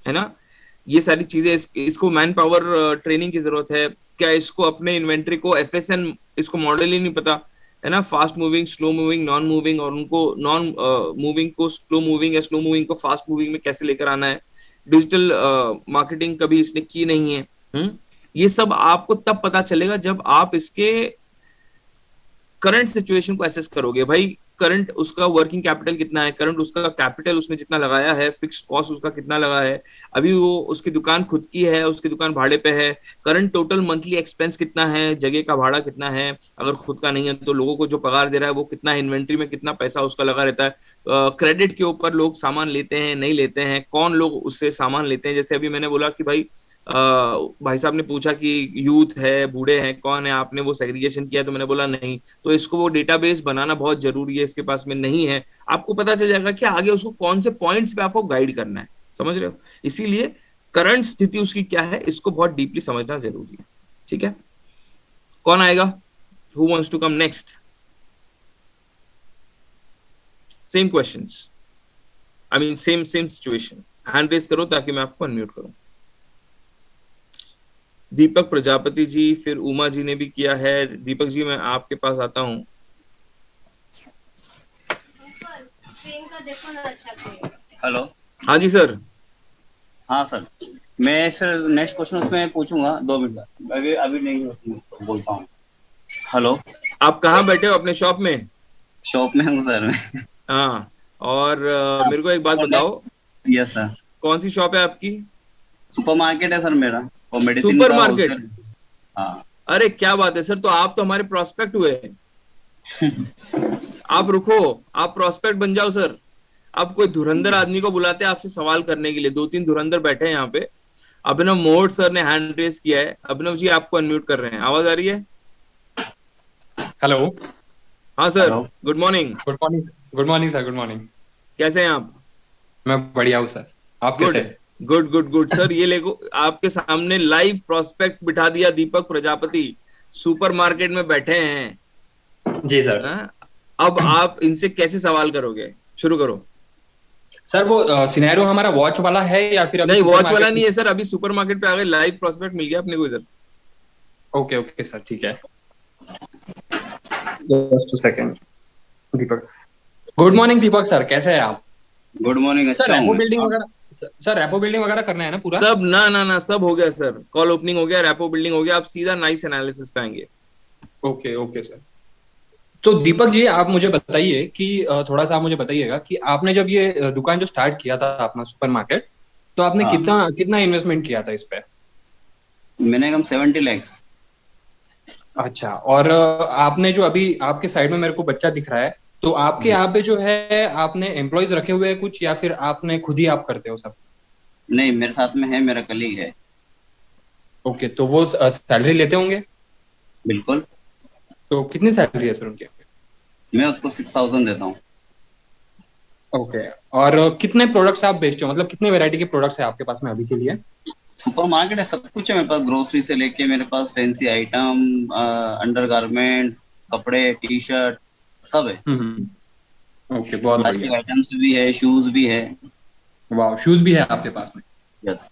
है ना, ये सारी चीजें, इसको मैन पावर ट्रेनिंग की जरूरत है क्या, इसको अपने इन्वेंट्री को एफएसएन, इसको मॉडल ही नहीं पता, है ना, fast moving, slow moving, non moving, और उनको नॉन मूविंग को स्लो मूविंग या स्लो मूविंग को फास्ट मूविंग में कैसे लेकर आना है, डिजिटल मार्केटिंग कभी इसने की नहीं है। ये सब आपको तब पता चलेगा जब आप इसके करंट सिचुएशन को एसेस करोगे। भाई करंट उसका वर्किंग कैपिटल कितना है, करंट उसका कैपिटल उसने जितना लगाया है, फिक्स्ड कॉस्ट उसका कितना लगा है, अभी वो उसकी दुकान खुद की है, उसकी दुकान भाड़े पे है, करंट टोटल मंथली एक्सपेंस कितना है, जगह का भाड़ा कितना है, अगर खुद का नहीं है तो लोगों को जो पगार दे रहा है वो कितना है, इन्वेंट्री में कितना पैसा उसका लगा रहता है, क्रेडिट के ऊपर लोग सामान लेते हैं नहीं लेते हैं, कौन लोग उससे सामान लेते हैं। जैसे अभी मैंने बोला कि भाई साहब ने पूछा कि यूथ है, बूढ़े हैं, कौन है, आपने वो सेग्रीगेशन किया, तो मैंने बोला नहीं, तो इसको वो डेटाबेस बनाना बहुत जरूरी है, इसके पास में नहीं है, आपको पता चल जाएगा कि आगे उसको कौन से पॉइंट्स पे आपको गाइड करना है, समझ रहे हो। इसीलिए करंट स्थिति उसकी क्या है, इसको बहुत डीपली समझना जरूरी है। ठीक है, कौन आएगा, who wants to come next, same questions, I mean same situation, hand raise करो ताकि मैं आपको अनम्यूट करूं। दीपक प्रजापति जी, फिर उमा जी ने भी किया है। दीपक जी मैं आपके पास आता हूँ। हेलो। हाँ जी सर। हाँ सर, मैं सर नेक्स्ट क्वेश्चन उसमें पूछूंगा 2 मिनट बाद, अभी अभी नहीं बोलता हूँ। हेलो, आप कहाँ बैठे हो, अपने शॉप में? शॉप में हूँ सर मैं। हाँ, और मेरे को एक बात बताओ, यस सर। कौन सी शॉप है आपकी? सुपर मार्केट है सर मेरा, और मेडिसिन सुपर का मार्केट? wholesale। हाँ। अरे क्या बात है सर, तो आप तो हमारे प्रोस्पेक्ट हुए। आप रुको, आप प्रोस्पेक्ट बन जाओ सर। अब कोई धुरंधर आदमी को बुलाते हैं आपसे सवाल करने के लिए, 2-3 धुरंधर बैठे हैं यहाँ पे। अभिनव मोड़ सर ने हैंड रेस किया है, अभिनव जी आपको अनम्यूट कर रहे हैं, आवाज आ रही है? हेलो। हाँ sir, good morning. Good morning. Good morning sir, good morning. कैसे हैं आप? मैं बढ़िया हूँ सर, आप कैसे हैं? गुड गुड गुड सर, ये लेको आपके सामने लाइव प्रोस्पेक्ट बिठा दिया, दीपक प्रजापति सुपर मार्केट में बैठे हैं जी सर। अब आप इनसे कैसे सवाल करोगे, शुरू करो सर। वो सिनेरियो हमारा वॉच वाला है या फिर अभी नहीं, सुपर वॉच वाला मार्केट नहीं है सर, अभी सुपर मार्केट पे आ गए, लाइव प्रोस्पेक्ट मिल गया अपने को इधर। ओके ओके सर, ठीक है। Just a second. Deepak, good morning Deepak sir, कैसे हैं आप? गुड मॉर्निंग, अच्छा सर हूँ। रेपो बिल्डिंग वगैरह, सर रेपो बिल्डिंग वगैरह करना है ना पूरा? सब ना सब हो गया सर, कॉल ओपनिंग हो गया, रेपो बिल्डिंग हो गया, आप सीधा नाइस एनालिसिस पे आएंगे। Okay okay sir. तो दीपक जी आप मुझे बताइए कि थोड़ा सा आप मुझे बताइएगा कि आपने जब ये दुकान जो स्टार्ट किया था अपना सुपरमार्केट, तो आपने हाँ। कितना कितना इन्वेस्टमेंट किया था इस पे? मैंने कम 70 lakhs। अच्छा, और आपने जो अभी आपके साइड में मेरे को बच्चा दिख रहा है, तो आपके यहाँ पे जो है आपने एम्प्लॉयज रखे हुए हैं कुछ, या फिर आपने खुद ही आप करते हो सब? नहीं, मेरे साथ में है, मेरा कलीग है। ओके, तो वो सैलरी लेते होंगे? बिल्कुल। तो कितनी सैलरी है सर उनकी? मैं उसको 6000 देता हूँ। ओके, और कितने प्रोडक्ट्स आप बेचते हो, मतलब कितने वैरायटी के प्रोडक्ट्स है आपके पास में अभी के लिए? सुपर मार्केट है, सब कुछ है मेरे पास, ग्रोसरी से लेके मेरे पास फैंसी आइटम, अंडर गारमेंट्स, कपड़े, टी शर्ट, सब है। ओके, बहुत प्लास्टिक बढ़िया। आइटम्स भी है, शूज भी है। वाह, शूज भी है आपके पास में? यस।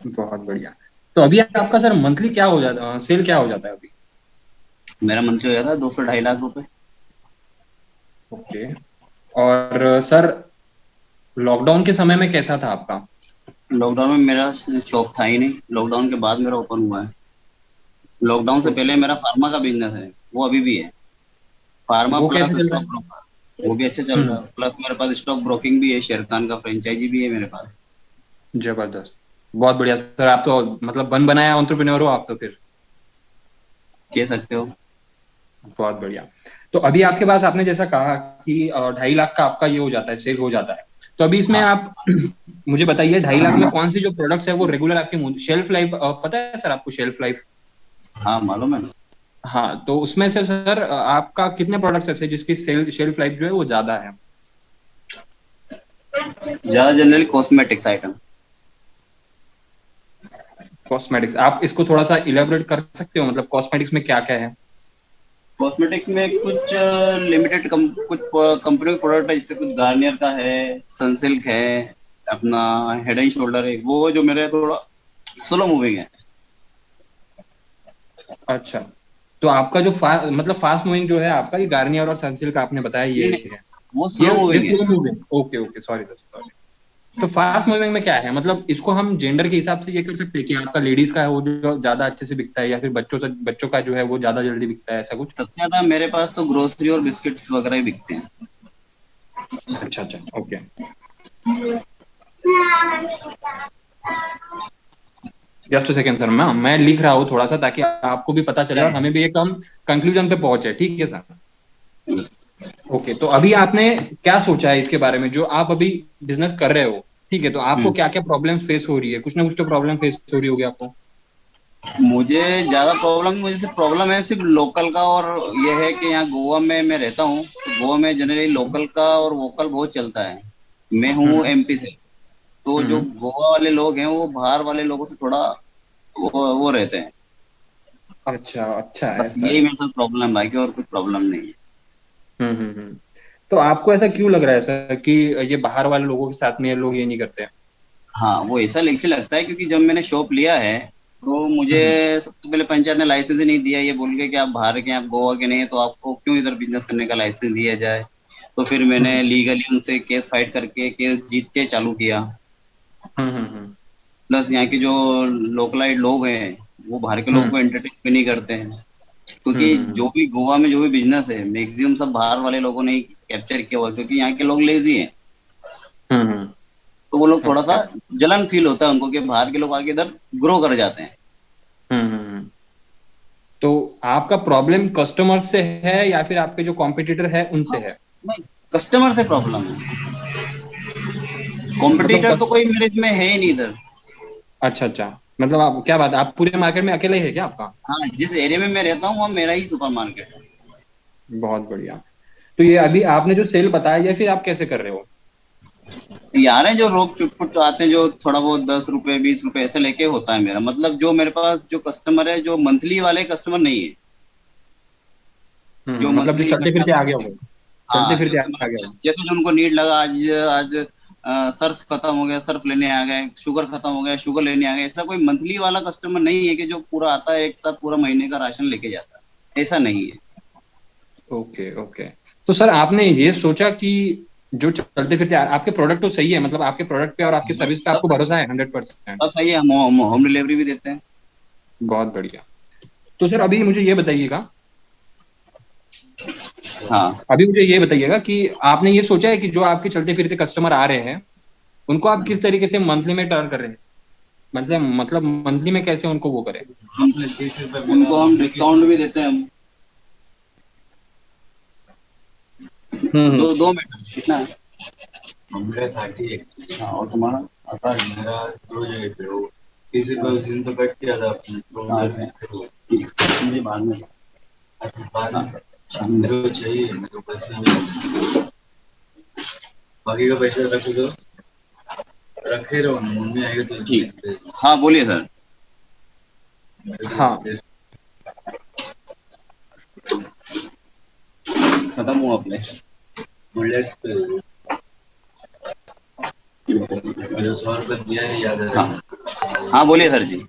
बहुत बढ़िया। तो अभी आपका सर मंथली क्या हो जाता है, सेल क्या हो जाता है अभी? मेरा मंथली हो जाता है 2 से 2.5 लाख रुपए। ओके, और सर लॉकडाउन के समय में कैसा था आपका? लॉकडाउन में मेरा शॉप था ही नहीं, लॉकडाउन के बाद मेरा ओपन हुआ है। लॉकडाउन से पहले मेरा फार्मा का बिजनेस है, वो अभी भी है। फार्मा वो प्लस कैसे चल रहा स्टॉक है? ब्रोकर, वो भी अच्छा चल रहा है। प्लस मेरे पास स्टॉक ब्रोकिंग भी है, शेर खान का फ्रेंचाइजी भी है मेरे पास। जबरदस्त, बहुत बढ़िया सर। आप तो मतलब बन बनाया एंटरप्रेन्योर हो आप तो फिर। कह सकते हो। बहुत बढ़िया। तो अभी आपके पास आपने जैसा कहा कि 2.5 लाख का आपका ये हो जाता है, सेल हो जाता है। तो अभी इसमें हाँ आप मुझे बताइए 2.5 लाख में कौन सी जो प्रोडक्ट्स है वो रेगुलर आपके शेल्फ लाइफ पता है सर आपको, शेल्फ लाइफ? हाँ, मालूम है ना। हाँ, तो उसमें से सर आपका कितने प्रोडक्ट्स ऐसे जिसकी सेल शेल्फ लाइफ जो है वो ज्यादा है? ज्यादा जनरली कॉस्मेटिक्स आइटम। कॉस्मेटिक्स, आप इसको थोड़ा सा इलेबोरेट कर सकते हो, मतलब कॉस्मेटिक्स में क्या क्या है? कॉस्मेटिक्स में कुछ लिमिटेड कुछ कंपनी के प्रोडक्ट है, जैसे कुछ गार्नियर का है, सनसिल्क है, अपना हेड एंड शोल्डर है, वो जो मेरे थोड़ा स्लो मूविंग है। अच्छा, तो आपका जो मतलब फास्ट मूविंग जो है आपका, ये गार्नियर और सनसिल्क आपने बताया ये नहीं नहीं, है? वो ये स्लो मूविंग है। Slow moving, okay okay, sorry sir, sorry. तो फास्ट मूविंग में क्या है, मतलब इसको हम जेंडर के हिसाब से ये कर सकते हैं कि आपका लेडीज का है वो जो ज्यादा अच्छे से बिकता है, या फिर बच्चों का जो है वो ज्यादा जल्दी बिकता है, ऐसा कुछ? सबसे ज्यादा मेरे पास तो ग्रोसरी और बिस्किट्स वगैरह ही बिकते हैं। अच्छा अच्छा, ओके। जस्ट सेकेंड सर, मैं लिख रहा हूँ थोड़ा सा ताकि आपको भी पता चले और हमें भी एक हम कंक्लूजन पे पहुंचे, ठीक है सर? ओके, तो अभी आपने क्या सोचा है इसके बारे में जो आप अभी बिजनेस कर रहे हो? ठीक है, तो आपको क्या क्या प्रॉब्लम फेस हो रही है? कुछ ना कुछ तो प्रॉब्लम फेस हो रही होगी आपको। मुझे ज्यादा प्रॉब्लम, मुझे सिर्फ प्रॉब्लम है सिर्फ लोकल का, और ये है कि यहाँ गोवा में मैं रहता हूँ, तो गोवा में जनरली लोकल का और वोकल बहुत चलता है। मैं हूँ एमपी से, तो जो हम्म। गोवा वाले लोग हैं वो बाहर वाले लोगों से थोड़ा वो रहते हैं। अच्छा अच्छा, बस ऐसा यही है। मेरे साथ प्रॉब्लम है, बाकी और कुछ प्रॉब्लम नहीं है। हम्म। तो आपको ऐसा क्यों लग रहा है सर कि ये बाहर वाले लोगों के साथ में ये लोग ये नहीं करते हैं? हाँ, वो ऐसा ऐसे लगता है, क्योंकि जब मैंने शॉप लिया है तो मुझे हम्म सबसे पहले पंचायत ने लाइसेंस ही नहीं दिया, ये बोल के कि आप बाहर के हैं, आप गोवा के नहीं है, तो आपको क्यों इधर बिजनेस करने का लाइसेंस दिया जाए। तो फिर मैंने हम्म लीगली उनसे केस फाइट करके केस जीत के चालू किया। हम्म। प्लस यहाँ के जो लोकलाइट लोग हैं वो बाहर के लोगों हम्म को एंटरटेन भी नहीं करते हैं, क्योंकि हम्म जो भी गोवा में जो भी बिजनेस है मैक्सिमम सब बाहर वाले लोगों ने कैप्चर किया हुआ है, क्योंकि यहाँ के लोग लेजी हैं। हम्म। तो वो लोग थोड़ा सा ओके। जलन फील होता है उनको कि बाहर के लोग आके इधर ग्रो कर जाते हैं। हम्म। तो आपका प्रॉब्लम कस्टमर से है या फिर आपके जो कॉम्पिटिटर है उनसे है? नहीं, कस्टमर से प्रॉब्लम है, मतलब कॉम्पिटिटर तो कोई मेरे इसमें है ही नहीं इधर। अच्छा अच्छा, मतलब आप क्या बात, आप पूरे मार्केट में अकेले ही है क्या आपका? हाँ, जिस एरिया में मैं रहता हूँ वहाँ मेरा ही सुपर मार्केट है। बहुत बढ़िया। तो ये अभी आपने जो सेल बताया या फिर आप कैसे कर रहे हो? यार है जो लोग चुटपुट तो आते हैं, जो थोड़ा बहुत 10 रुपए 20 रुपए ऐसे लेके होता है मेरा, मतलब जो मेरे पास जो कस्टमर है, जो मंथली वाले कस्टमर नहीं है, जो मतलब जो मंथली चलते इकट्ठा फिरते आ गया करते हैं। होगा, चलते हाँ, फिरते जैसे आ गया मतलब होगा। जैसे जो उनको नीड लगा, आज आज सर्फ खत्म हो गया, सर्फ लेने आ गए, शुगर खत्म हो गया, शुगर लेने आ गए, ऐसा कोई मंथली वाला कस्टमर नहीं है कि जो पूरा आता है एक साथ पूरा महीने का राशन लेके जाता है, ऐसा नहीं है। Okay okay. तो सर आपने ये सोचा कि जो चलते फिरते आपके प्रोडक्ट तो सही है, मतलब आपके प्रोडक्ट पे और आपकी सर्विस पे आपको भरोसा है 100%? सब सही है, हम होम डिलीवरी भी देते हैं। बहुत बढ़िया। तो सर अभी मुझे ये बताइएगा, हाँ अभी मुझे ये बताइएगा कि आपने ये सोचा है कि जो आपके चलते फिरते कस्टमर आ रहे हैं उनको आप किस तरीके से मंथली में टर्न कर रहे हैं, मतलब मंथली में कैसे उनको वो करें? उनको हम डिस्काउंट भी देते हैं हम। दो मिनट कितना है? मेरा 60 हाँ, और तुम्हारा आता है? मेरा 2 जगह पे हो 30 रुपये उस दिन तो कट किया था आपने तो मुझे बाद में बाद में मेरे को चाहिए, मेरे को पैसे नहीं, बाकी का पैसा रख दो, रखे रहो, मम्मी आएगा तो ठीक। हाँ बोलिए सर। हाँ खत्म हुआ अपने बुलेट्स मेरे 100 रुपये दिया है, याद है? हाँ हाँ बोलिए सर जी।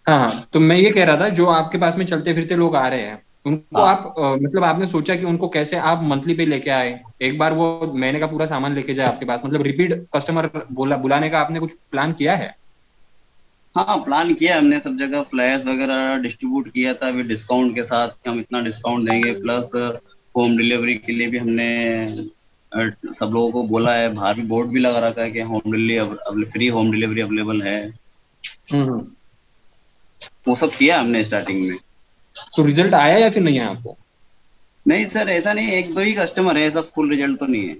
हाँ हाँ, तो मैं ये कह रहा था जो आपके पास में चलते फिरते लोग आ रहे हैं उनको हाँ। आप मतलब आपने सोचा कि उनको कैसे आप मंथली पे लेके आए, एक बार वो महीने का पूरा सामान लेके जाए आपके पास, मतलब रिपीट कस्टमर बुलाने का आपने कुछ प्लान किया है? हाँ प्लान किया हमने, सब जगह फ्लैश वगैरह डिस्ट्रीब्यूट किया था अभी डिस्काउंट के साथ कि हम इतना डिस्काउंट देंगे, प्लस होम डिलीवरी के लिए भी हमने सब लोगों को बोला है, बाहर भी बोर्ड भी लगा रखा है कि home delivery free home delivery available है। हम्म। वो सब किया हमने स्टार्टिंग में। तो रिजल्ट आया या फिर नहीं आया आपको? नहीं सर ऐसा नहीं, एक दो ही कस्टमर है, सब फुल रिजल्ट तो नहीं है।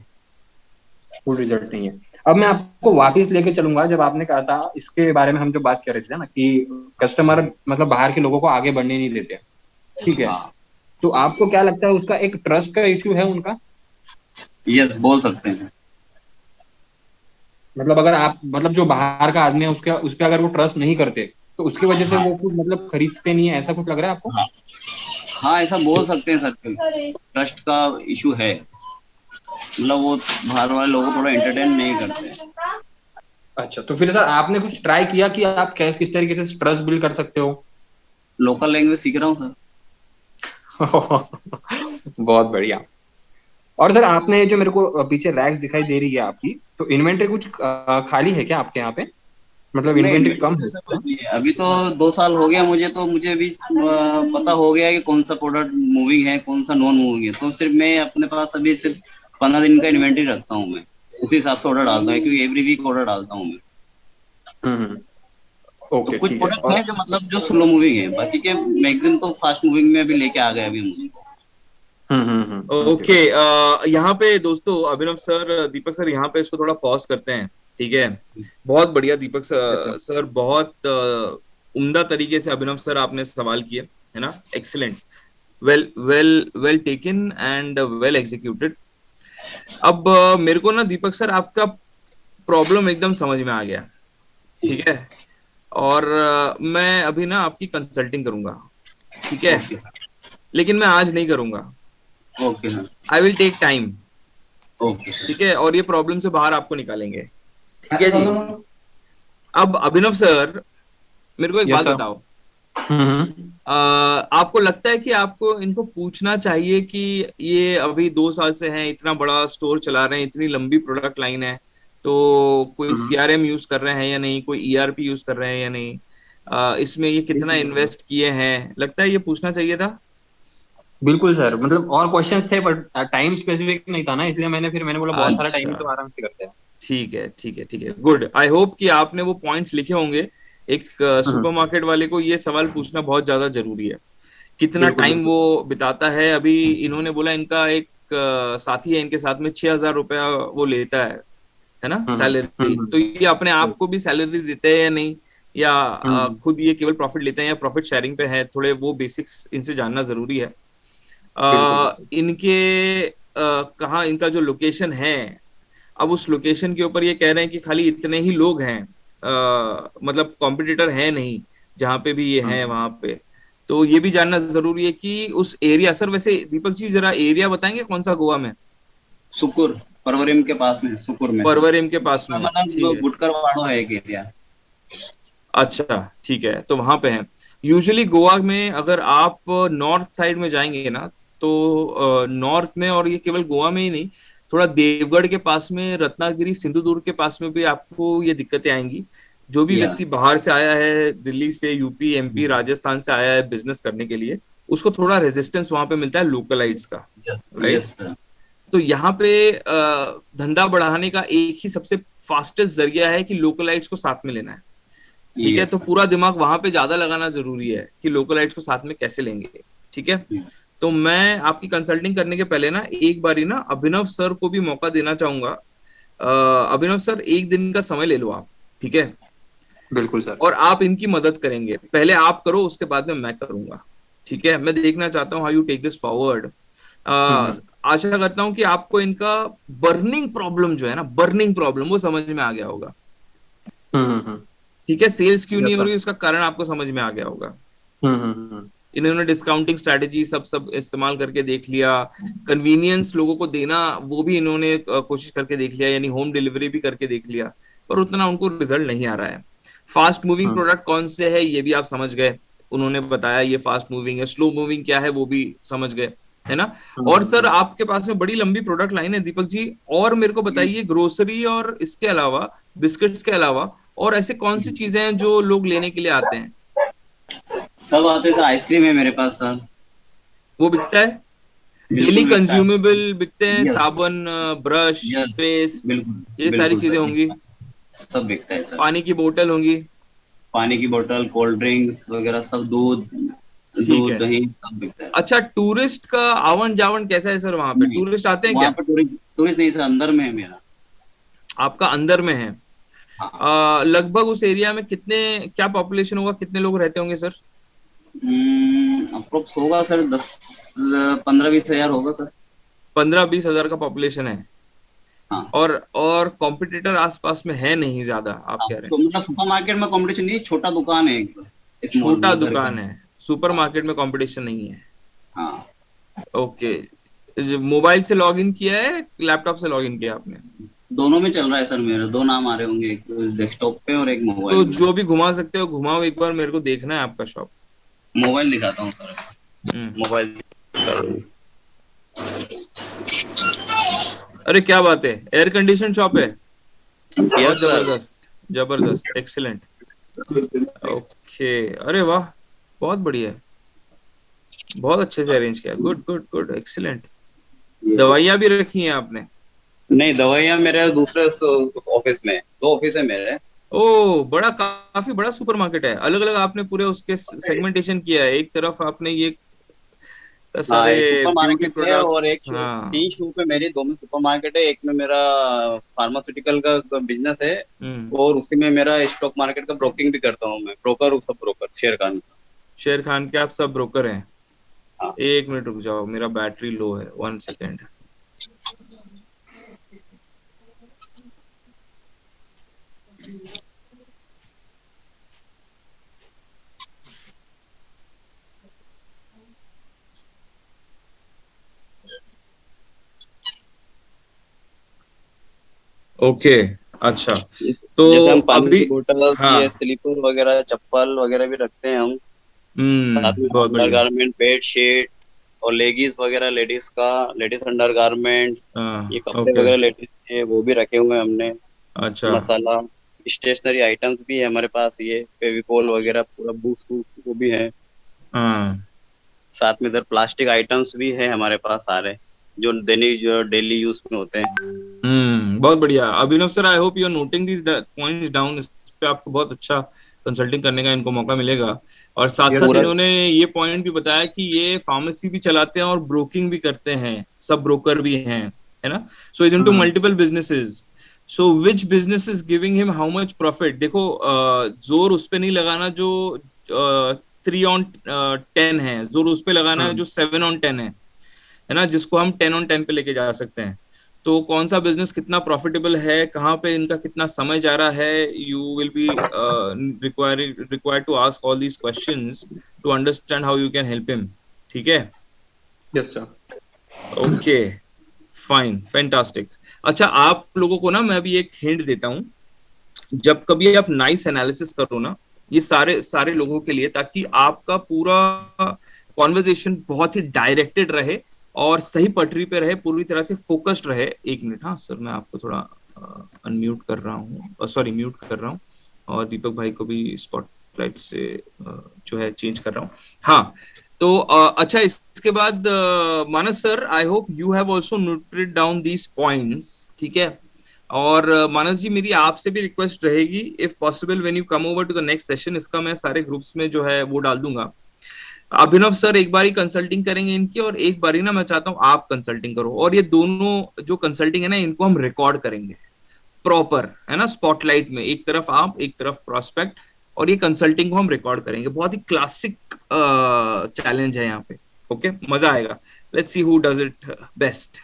फुल रिजल्ट नहीं है। अब मैं आपको वापिस लेके चलूंगा, जब आपने कहा था इसके बारे में हम जो बात कर रहे थे ना कि कस्टमर मतलब बाहर के लोगों को आगे बढ़ने नहीं देते, ठीक है? हाँ तो आपको क्या लगता है उसका एक ट्रस्ट का इश्यू है उनका? यस बोल सकते हैं। मतलब अगर आप मतलब जो बाहर का आदमी है उसके उस पर अगर वो ट्रस्ट नहीं करते तो उसकी वजह से वो कुछ मतलब खरीदते नहीं है, ऐसा कुछ लग रहा है आपको? हाँ हाँ ऐसा बोल सकते हैं सर, ट्रस्ट का इशू है, मतलब वो बाहर वाले लोगों को थोड़ा एंटरटेन नहीं करते। अच्छा, तो फिर सर आपने कुछ ट्राई किया कि आप किस तरीके से ट्रस्ट बिल्ड कर सकते हो? लोकल लैंग्वेज सीख रहा हूँ सर। बहुत बढ़िया। और सर आपने जो मेरे को पीछे रैक्स दिखाई दे रही है आपकी, तो इन्वेंटरी कुछ खाली है क्या आपके यहाँ पे, मतलब नहीं इन्वेंटरी कम नहीं, है? ऐसा कुछ नहीं है। अभी तो 2 साल हो गया मुझे, तो मुझे अभी पता हो गया है कि कौन सा प्रोडक्ट मूविंग है कौन सा नॉन मूविंग है, तो सिर्फ मैं अपने पास अभी सिर्फ 15 दिन का इन्वेंटरी रखता हूँ मैं, उसी हिसाब से ऑर्डर डालता हूँ क्योंकि एवरी वीक ऑर्डर डालता हूँ मैं। हम्म। तो ओके कुछ ठीक है। प्रोडक्ट है जो मतलब जो स्लो मूविंग है, बाकी के मैक्सिमम तो फास्ट मूविंग में अभी लेके आ गए अभी हम उसको। ओके, यहाँ पे दोस्तों अभिनव सर, दीपक सर, यहाँ पे इसको थोड़ा पॉज करते हैं, ठीक है? बहुत बढ़िया दीपक सर, बहुत उम्दा तरीके से अभिनव सर आपने सवाल किए, है ना? Excellent, well taken and well executed. अब मेरे को ना दीपक सर आपका प्रॉब्लम एकदम समझ में आ गया, ठीक है? और मैं अभी ना आपकी कंसल्टिंग करूंगा, ठीक है? लेकिन मैं आज नहीं करूंगा, okay sir. I will take time, okay ठीक है? और ये प्रॉब्लम से बाहर आपको निकालेंगे, ठीक है जी? अब अभिनव सर मेरे को एक बात बताओ, आपको लगता है कि आपको इनको पूछना चाहिए कि ये अभी 2 साल से हैं, इतना बड़ा स्टोर चला रहे हैं, इतनी लंबी प्रोडक्ट लाइन है, तो कोई CRM यूज कर रहे हैं या नहीं, कोई ERP यूज कर रहे हैं या नहीं, इसमें ये कितना इन्वेस्ट किए हैं, लगता है ये पूछना चाहिए था? बिल्कुल सर, मतलब और क्वेश्चंस थे बट टाइम स्पेसिफिक नहीं था ना, इसलिए मैंने बोला बहुत सारा टाइम तो आराम से करते हैं। ठीक है, ठीक है, ठीक है, गुड। आई होप कि आपने वो पॉइंट्स लिखे होंगे। एक सुपरमार्केट वाले को ये सवाल पूछना बहुत ज्यादा जरूरी है, कितना टाइम वो बिताता है। अभी इन्होंने बोला इनका एक साथी है, इनके साथ में 6,000 रुपया वो लेता है ना, सैलरी। तो ये अपने आप को भी सैलरी देते हैं या नहीं, या खुद ये केवल प्रॉफिट लेते हैं या प्रॉफिट शेयरिंग पे है, थोड़े वो बेसिक्स इनसे जानना जरूरी है। इनके कहाँ इनका जो लोकेशन है, अब उस लोकेशन के ऊपर ये कह रहे हैं कि खाली इतने ही लोग हैं, मतलब कॉम्पिटिटर है नहीं जहाँ पे भी ये हैं वहां पे, तो ये भी जानना जरूरी है कि उस एरिया। सर वैसे दीपक जी जरा एरिया बताएंगे कौन सा गोवा में? सुकुर, परवरिम के पास में, सुकुर में, परवरिम के पास में, मतलब गुटकर वाड़ो है एक एरिया। अच्छा ठीक है, तो वहां पे है। यूजुअली गोवा में अगर आप नॉर्थ साइड में जाएंगे ना, तो नॉर्थ में, और ये केवल गोवा में ही नहीं, थोड़ा देवगढ़ के पास में, रत्नागिरी सिंधुदुर्ग के पास में भी आपको ये दिक्कतें आएंगी। जो भी या व्यक्ति बाहर से आया है, दिल्ली से, यूपी, एमपी, राजस्थान से आया है बिजनेस करने के लिए, उसको थोड़ा रेजिस्टेंस वहां पे मिलता है लोकलाइट्स का, राइट। Yes sir. तो यहाँ पे धंधा बढ़ाने का एक ही सबसे फास्टेस्ट जरिया है कि लोकलाइट्स को साथ में लेना है, ठीक है। यस तो सर। पूरा दिमाग वहां पे ज्यादा लगाना जरूरी है कि लोकलाइट्स को साथ में कैसे लेंगे, ठीक है। तो मैं आपकी कंसल्टिंग करने के पहले ना एक बारी ना अभिनव सर को भी मौका देना चाहूंगा। अभिनव सर, एक दिन का समय ले लो आप, ठीक है, बिल्कुल सर। और आप इनकी मदद करेंगे। पहले आप करो, उसके बाद में मैं करूंगा, ठीक है। मैं देखना चाहता हूँ how you take this forward. आशा करता हूँ कि आपको इनका बर्निंग प्रॉब्लम जो है ना, बर्निंग प्रॉब्लम, वो समझ में आ गया होगा, ठीक है। सेल्स क्यों नहीं हो रही, उसका कारण आपको समझ में आ गया होगा। इन्होंने डिस्काउंटिंग स्ट्रेटेजी सब इस्तेमाल करके देख लिया, कन्वीनियंस लोगों को देना वो भी इन्होंने कोशिश करके देख लिया, यानी होम डिलीवरी भी करके देख लिया, पर उतना उनको रिजल्ट नहीं आ रहा है। फास्ट मूविंग प्रोडक्ट कौन से है ये भी आप समझ गए, उन्होंने बताया ये फास्ट मूविंग है, स्लो मूविंग क्या है वो भी समझ गए, है ना। और सर आपके पास में बड़ी लंबी प्रोडक्ट लाइन है दीपक जी, और मेरे को बताइए ग्रोसरी और इसके अलावा, बिस्किट्स के अलावा और ऐसे कौन सी चीजें हैं जो लोग लेने के लिए आते हैं? सब आते सर। आइसक्रीम है मेरे पास सर। वो बिकता है, बिल्कुल डेली बिकता है। कंज्यूमेबल बिकते हैं, Yes. साबुन, ब्रश, Yes. पेस्ट, बिल्कुल ये सारी बिल्कुल चीजें सर। होंगी, सब बिकता है सर। पानी की बोतल होंगी, पानी की बोतल, कोल्ड ड्रिंक्स वगैरह सब, दूध ठीक दूध है। दही सब बिकता है। अच्छा, टूरिस्ट का आवन जावन कैसा है सर वहां पे? नहीं, टूरिस्ट आते हैं वहाँ क्या? पर टूरिस्ट नहीं सर, अंदर में है मेरा। आपका अंदर में है। हाँ। लगभग उस एरिया में कितने, क्या पॉपुलेशन होगा, कितने लोग रहते होंगे सर? अप्रोक्स होगा सर 15-20 हजार होगा सर। 15-20 हजार का पॉपुलेशन है। हाँ। और कॉम्पिटिटर आसपास में है नहीं ज्यादा, आप कह रहे तो हैं? मतलब सुपर मार्केट में कंपटीशन नहीं, छोटा दुकान है एक, small छोटा घर का। दुकान है, सुपर मार्केट में कंपटीशन नहीं है। हाँ। ओके। मोबाइल से लॉग इन किया है, लैपटॉप से लॉग इन किया आपने? दोनों में चल रहा है सर मेरा। दो नाम आ रहे होंगे, एक डेस्कटॉप पे और एक मोबाइल तो में। जो भी घुमा सकते हो घुमाओ, एक बार मेरे को देखना है आपका शॉप। मोबाइल दिखाता हूँ सर। मोबाइल। अरे क्या बात है, एयर कंडीशन शॉप है? बहुत यस सर। जबरदस्त, जबरदस्त, एक्सीलेंट। ओके, अरे वाह, बहुत बढ़िया है, बहुत अच्छे से अरेंज किया, गुड गुड गुड, एक्सीलेंट। दवाइयाँ भी रखी हैं आपने? नहीं, दवाइयाँ मेरे दूसरे ऑफिस में, 2 ऑफिस है मेरे। ओ, बड़ा, काफी बड़ा सुपरमार्केट है। अलग अलग आपने पूरे उसके सेगमेंटेशन किया है। एक तरफ आपने ये सारे सुपर ब्यूटी मार्केट है और एक प्रोडक्ट्स, हाँ। 3 शॉप है मेरी, 2 में सुपर मार्केट है, एक में मेरा फार्मास्यूटिकल का बिजनेस है, और उसी में मेरा स्टॉक मार्केट का ब्रोकिंग भी करता हूँ मैं। ब्रोकर हूँ, सब ब्रोकर, शेर खान। शेर खान के आप सब ब्रोकर हैं? हाँ। एक मिनट रुक जाओ, मेरा बैटरी लो है, 1 सेकेंड। ओके, अच्छा। तो जैसे हम पानी अभी, की बोतल, हाँ, ये स्लीपर वगैरह, चप्पल वगैरह भी रखते हैं हम। साथ में बहुत बढ़िया। अंडरगारमेंट, बेड शीट और लेगीज वगैरह, लेडीज का, लेडीज अंडरगारमेंट्स, ये कपड़े ओके, वगैरह लेडीज के वो भी रखे हुए हैं हमने। अच्छा, मसाला, स्टेशनरी आइटम्स भी है हमारे पास, ये फेविकोल वगैरह, पूरा बूस्ट वो भी है। हाँ, साथ में इधर प्लास्टिक आइटम्स भी है हमारे पास सारे, जो डेली यूज में होते हैं। बहुत बढ़िया। Abhinav sir, I hope you are noting these points down. इस पे आपको बहुत अच्छा कंसल्टिंग करने का इनको मौका मिलेगा। और साथ साथ इन्होंने ये पॉइंट भी बताया कि ये फार्मेसी भी चलाते हैं और ब्रोकिंग भी करते हैं, सब ब्रोकर भी हैं, है ना। So is into multiple businesses. So which business is giving him how much profit? देखो, जोर उस पे नहीं लगाना जो 3 on 10 है, जोर उस पे लगाना है जो 7 on 10 है ना, जिसको हम 10 on 10 पे लेके जा सकते हैं। तो कौन सा बिजनेस कितना प्रॉफिटेबल है, कहाँ पे इनका कितना समय जा रहा है, you will be required to ask all these questions to understand how you can help him, ठीक है? Yes sir. Okay, fine, fantastic. अच्छा, आप लोगों को ना मैं अभी एक हिंट देता हूँ। जब कभी आप नाइस एनालिसिस करो ना, ये सारे लोगों के लिए, ताकि आपका पूरा कॉन्वर्जेशन बहुत ही डायरेक्टेड रहे और सही पटरी पे रहे, पूरी तरह से फोकस्ड रहे। एक मिनट, हाँ सर, मैं आपको थोड़ा अनम्यूट कर रहा हूँ, सॉरी म्यूट कर रहा हूँ, और दीपक भाई को भी स्पॉटलाइट से जो है चेंज कर रहा हूँ। हाँ, तो अच्छा, इसके बाद Manas sir, I hope you have also noted down these points, ठीक है। और मानस जी, मेरी आपसे भी रिक्वेस्ट रहेगी, if possible when you come over to the next session, इसका मैं सारे ग्रुप्स में जो है वो डाल दूंगा। अभिनव सर एक बारी कंसल्टिंग करेंगे इनकी, और एक बारी ना मैं चाहता हूँ आप कंसल्टिंग करो, और ये दोनों जो कंसल्टिंग है ना, इनको हम रिकॉर्ड करेंगे प्रॉपर, है ना, स्पॉटलाइट में, एक तरफ आप, एक तरफ प्रोस्पेक्ट, और ये कंसल्टिंग को हम रिकॉर्ड करेंगे। बहुत ही क्लासिक चैलेंज है यहाँ पे। ओके, मजा आएगा। Let's see who does it best.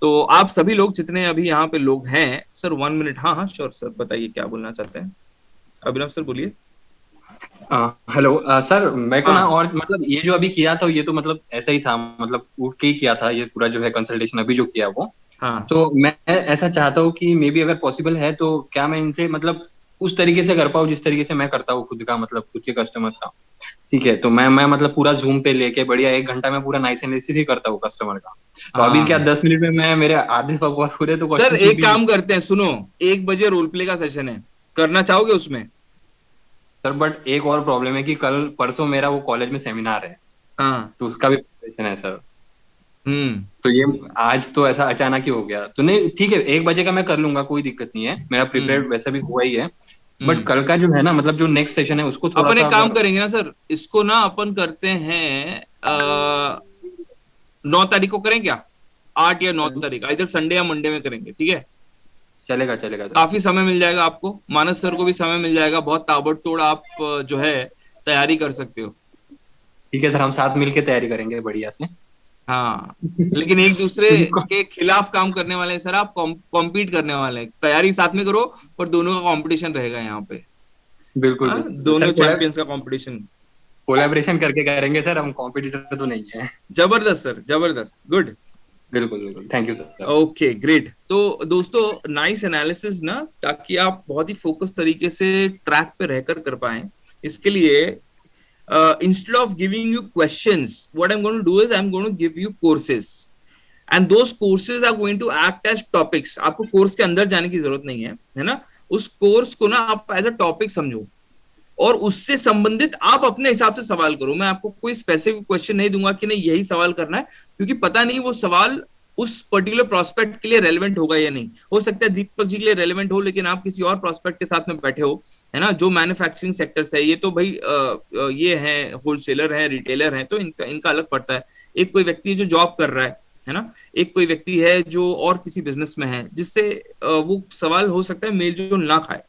तो आप सभी लोग जितने अभी यहाँ पे लोग हैं, सर 1 मिनट। हाँ हाँ श्योर सर, बताइए क्या बोलना चाहते हैं। अभिनव सर बोलिए। हेलो सर, मेरे को ना, हाँ। और मतलब ये जो अभी किया था ये तो मतलब ऐसा ही था, मतलब उठ के ही किया था ये पूरा जो है कंसल्टेशन अभी जो किया वो। हाँ तो मैं ऐसा चाहता हूँ कि मे बी अगर पॉसिबल है तो क्या मैं इनसे मतलब उस तरीके से कर पाऊँ जिस तरीके से मैं करता हूँ खुद का, मतलब खुद के कस्टमर्स का। ठीक है, तो मैं मतलब पूरा जूम पे लेके बढ़िया 1 घंटा में पूरा नाइस एनालिसिस ही करता हूँ कस्टमर का। तो अभी क्या हाँ 10 मिनट में मैं मेरे आधे पूरे तो सर, क्वेश्चन एक भी। काम करते हैं, सुनो, 1 बजे रोल प्ले का सेशन है, करना चाहोगे उसमें? सर बट एक और प्रॉब्लम है कि कल परसों मेरा वो कॉलेज में सेमिनार है, हाँ। तो उसका भी प्रिपरेशन है सर। हम्म। तो ये आज तो ऐसा अचानक ही हो गया, तो नहीं ठीक है, 1 बजे का मैं कर लूंगा, कोई दिक्कत नहीं है, मेरा हम्म। प्रिपेयर्ड वैसा भी हुआ ही है। बट हम्म। कल का जो है ना, मतलब जो नेक्स्ट सेशन है उसको थोड़ा अपन सा एक काम अगर। करेंगे ना सर, इसको ना अपन करते हैं 9 तारीख को करें क्या? 8 या 9 तारीख, इधर संडे या मंडे में करेंगे, ठीक है? चलेगा चलेगा सर। काफी समय मिल जाएगा आपको, मानस सर को भी समय मिल जाएगा, बहुत ताबड़तोड़ आप जो है तैयारी कर सकते हो। ठीक है सर, हम साथ मिलके तैयारी करेंगे बढ़िया से। हाँ, लेकिन एक दूसरे क्योंकि के खिलाफ काम करने वाले हैं सर, आप कॉम्पीट करने वाले हैं, तैयारी साथ में करो, पर दोनों का कंपटीशन रहेगा यहाँ पे। बिल्कुल हाँ, बिल्कुल दोनों सर, चैंपियंस का कंपटीशन। कोलैबोरेशन करके करेंगे सर, हम कॉम्पिटिटर तो नहीं है। जबरदस्त सर, जबरदस्त, गुड। बिल्कुल बिल्कुल, thank you sir. Okay great. तो दोस्तों, नाइस एनालिसिस ना, ताकि आप बहुत ही फोकस तरीके से ट्रैक पे रहकर कर पाए, इसके लिए instead of giving you questions, what I'm going to do is I'm going to give you courses, and those courses are going to act as topics. आपको कोर्स के अंदर जाने की जरूरत नहीं है ना, उस कोर्स को ना आप एज अ टॉपिक समझो, और उससे संबंधित आप अपने हिसाब से सवाल करो। मैं आपको कोई स्पेसिफिक क्वेश्चन नहीं दूंगा कि नहीं यही सवाल करना है, क्योंकि पता नहीं वो सवाल उस पर्टिकुलर प्रोस्पेक्ट के लिए रेलेवेंट होगा या नहीं। हो सकता है दीपक जी के लिए रेलेवेंट हो, लेकिन आप किसी और प्रोस्पेक्ट के साथ में बैठे हो, है ना, जो मैन्युफैक्चरिंग सेक्टर्स है, ये तो भाई ये हैं, होलसेलर हैं, रिटेलर हैं, तो इनका अलग पड़ता है। एक कोई व्यक्ति है जो जॉब कर रहा है ना, एक कोई व्यक्ति है जो और किसी बिजनेस में है, जिससे वो सवाल हो सकता है मेल जोल ना खाए।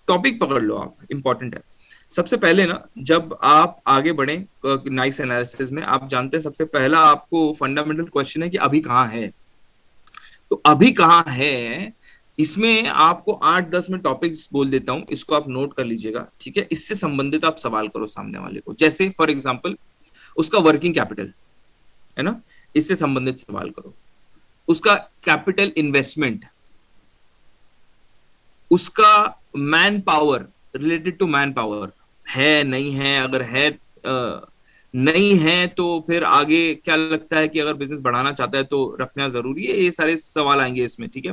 टॉपिक पकड़ लो आप, इंपॉर्टेंट है। सबसे पहले ना, जब आप आगे बढ़े नाइस एनालिसिस में, आप जानते हैं सबसे पहला आपको फंडामेंटल क्वेश्चन है कि अभी कहाँ है। तो अभी कहाँ है, इसमें आपको 8-10 में टॉपिक्स बोल देता हूं, इसको आप नोट कर लीजिएगा, ठीक है? इससे संबंधित आप सवाल करो सामने वाले को, जैसे फॉर एग्जांपल उसका वर्किंग कैपिटल है ना, इससे संबंधित सवाल करो। उसका कैपिटल इन्वेस्टमेंट, उसका manpower, related to manpower है नहीं है, अगर है नहीं है तो फिर आगे क्या लगता है कि अगर बिजनेस बढ़ाना चाहता है तो रखना जरूरी है, ये सारे सवाल आएंगे इसमें, ठीक है?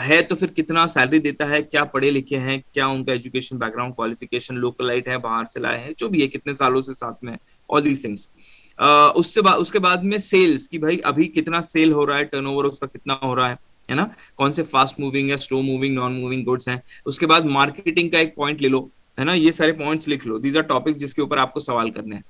है तो फिर कितना सैलरी देता है, क्या पढ़े लिखे हैं, क्या उनका एजुकेशन बैकग्राउंड, क्वालिफिकेशन, लोकलाइट है, बाहर से लाए हैं, जो भी है, कितने सालों से साथ में, ऑल दीज थिंग्स। उसके बाद में सेल्स, की भाई अभी कितना सेल हो रहा है, टर्नओवर उसका कितना हो रहा है ना, कौन से फास्ट मूविंग या slow moving, non moving goods हैं। उसके बाद मार्केटिंग का एक पॉइंट ले लो, है ना, ये सारे पॉइंट्स लिख लो, दीज आर टॉपिक्स जिसके ऊपर आपको सवाल करने हैं।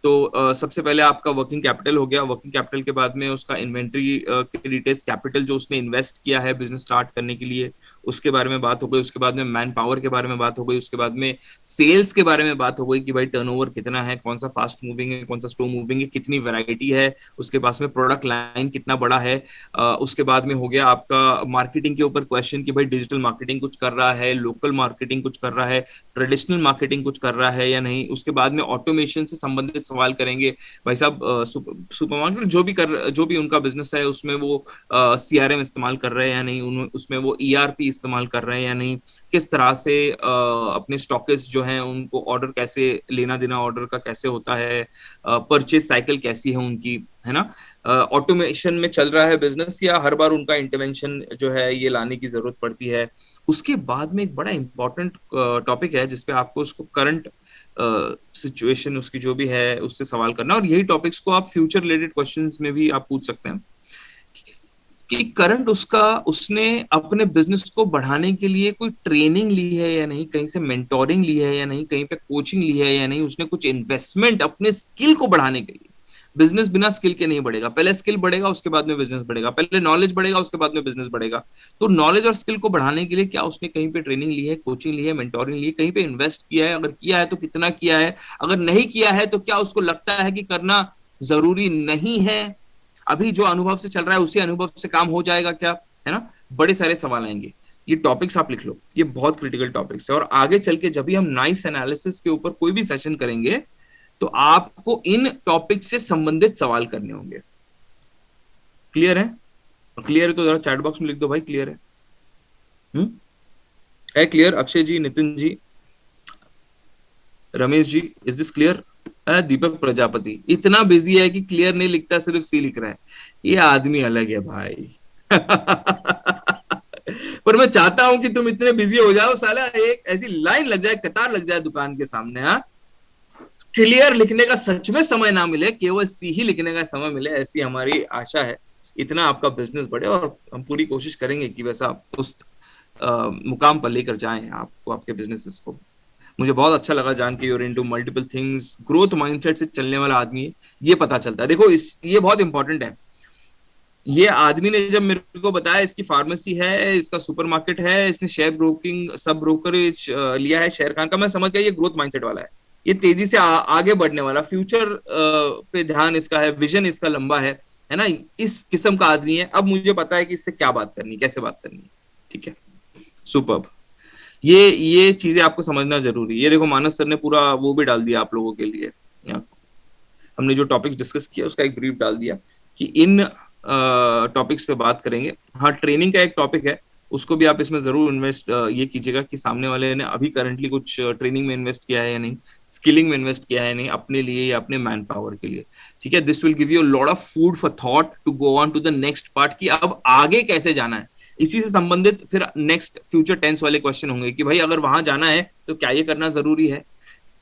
तो सबसे पहले आपका वर्किंग कैपिटल हो गया। वर्किंग कैपिटल के बाद में उसका इन्वेंट्री के डिटेल्स, कैपिटल जो उसने इन्वेस्ट किया है बिजनेस स्टार्ट करने के लिए, उसके बारे में बात हो गई। उसके बाद में मैन पावर के बारे में बात हो गई। उसके बाद में सेल्स के बारे में बात हो गई कि भाई टर्नओवर कितना है, कौन सा फास्ट मूविंग है, कौन सा स्लो मूविंग है, कितनी वैरायटी है, उसके पास में प्रोडक्ट लाइन कितना बड़ा है। उसके बाद में हो गया आपका मार्केटिंग के ऊपर क्वेश्चन कि भाई डिजिटल मार्केटिंग कुछ कर रहा है, लोकल मार्केटिंग कुछ कर रहा है, ट्रेडिशनल मार्केटिंग कुछ कर रहा है या नहीं। उसके बाद में ऑटोमेशन से संबंधित सवाल करेंगे भाई साहब सुपरमार्केट जो भी उनका बिजनेस है उसमें वो CRM इस्तेमाल कर रहे हैं या नहीं, उसमें वो ERP इस्तेमाल कर रहे हैं या नहीं, किस तरह से अपने स्टॉकिस्ट जो हैं उनको ऑर्डर कैसे लेना देना ऑर्डर का कैसे होता है, परचेज साइकिल कैसी है उनकी, है ना, ऑटोमेशन में चल रहा है बिजनेस या हर बार उनका इंटरवेंशन जो है ये लाने की जरूरत पड़ती है। उसके बाद में एक बड़ा इंपॉर्टेंट टॉपिक है जिसपे आपको उसको करंट सिचुएशन उसकी जो भी है उससे सवाल करना, और यही टॉपिक्स को आप फ्यूचर रिलेटेड क्वेश्चंस में भी आप पूछ सकते हैं कि करंट उसने अपने बिजनेस को बढ़ाने के लिए कोई ट्रेनिंग ली है या नहीं, कहीं से मेंटोरिंग ली है या नहीं, कहीं पे कोचिंग ली है या नहीं, उसने कुछ इन्वेस्टमेंट अपने स्किल को बढ़ाने के लिए। बिजनेस बिना स्किल के नहीं बढ़ेगा, पहले स्किल बढ़ेगा उसके बाद में बिजनेस बढ़ेगा, पहले नॉलेज बढ़ेगा उसके बाद में बिजनेस बढ़ेगा। तो नॉलेज और स्किल को बढ़ाने के लिए क्या उसने कहीं पे ट्रेनिंग ली है, कोचिंग ली है, मेंटोरिंग ली है, कहीं पे इन्वेस्ट किया है, अगर किया है तो कितना किया है, अगर नहीं किया है तो क्या उसको लगता है कि करना जरूरी नहीं है, अभी जो अनुभव से चल रहा है उसी अनुभव से काम हो जाएगा क्या, है ना, बड़े सारे सवाल आएंगे। ये टॉपिक्स आप लिख लो, ये बहुत क्रिटिकल टॉपिक्स है, और आगे चल के जब भी हम नाइस एनालिसिस के ऊपर कोई भी सेशन करेंगे तो आपको इन टॉपिक से संबंधित सवाल करने होंगे। क्लियर है? क्लियर है तो जरा चैट बॉक्स में लिख दो भाई क्लियर है clear? Akshay ji, Nitin ji, Ramesh ji, is this clear? Deepak Prajapati इतना बिजी है कि क्लियर नहीं लिखता, सिर्फ सी लिख रहा है। ये आदमी अलग है भाई। पर मैं चाहता हूं कि तुम इतने बिजी हो जाओ साला, एक ऐसी लाइन लग जाए, कतार लग जाए दुकान के सामने, हाँ, क्लियर लिखने का सच में समय ना मिले, केवल सी ही लिखने का समय मिले, ऐसी हमारी आशा है। इतना आपका बिजनेस बढ़े और हम पूरी कोशिश करेंगे कि वैसा उस मुकाम पर लेकर जाएं आपको, आपके बिजनेसेस को। मुझे बहुत अच्छा लगा जान के you're into multiple things, growth mindset से चलने वाला आदमी है, ये पता चलता है। देखो ये बहुत इंपॉर्टेंट है। ये आदमी ने जब मेरे को बताया इसकी फार्मेसी है, इसका सुपरमार्केट है, इसने शेयर ब्रोकिंग सब ब्रोकरेज लिया है शेयर खान का, मैं समझ गया ये ग्रोथ माइंडसेट वाला है, ये तेजी से आगे बढ़ने वाला, फ्यूचर पे ध्यान इसका है, विजन इसका लंबा है ना, इस किस्म का आदमी है। अब मुझे पता है कि इससे क्या बात करनी, कैसे बात करनी है। ठीक है, सुपर्ब। ये चीजें आपको समझना जरूरी है। ये देखो मानस सर ने पूरा वो भी डाल दिया आप लोगों के लिए, हमने जो टॉपिक्स डिस्कस किया उसका एक ब्रीफ डाल दिया कि इन टॉपिक्स पे बात करेंगे। हाँ, ट्रेनिंग का एक टॉपिक है, उसको भी आप इसमें जरूर इन्वेस्ट ये कीजिएगा कि सामने वाले ने अभी करंटली कुछ ट्रेनिंग में इन्वेस्ट किया है या नहीं, स्किलिंग में इन्वेस्ट किया है नहीं, अपने लिए या अपने मैन पावर के लिए। ठीक है, this will give you a lot of food for thought to go on to the next part, कि अब आगे कैसे जाना है। इसी से संबंधित फिर नेक्स्ट फ्यूचर टेंस वाले क्वेश्चन होंगे कि भाई अगर वहां जाना है तो क्या ये करना जरूरी है,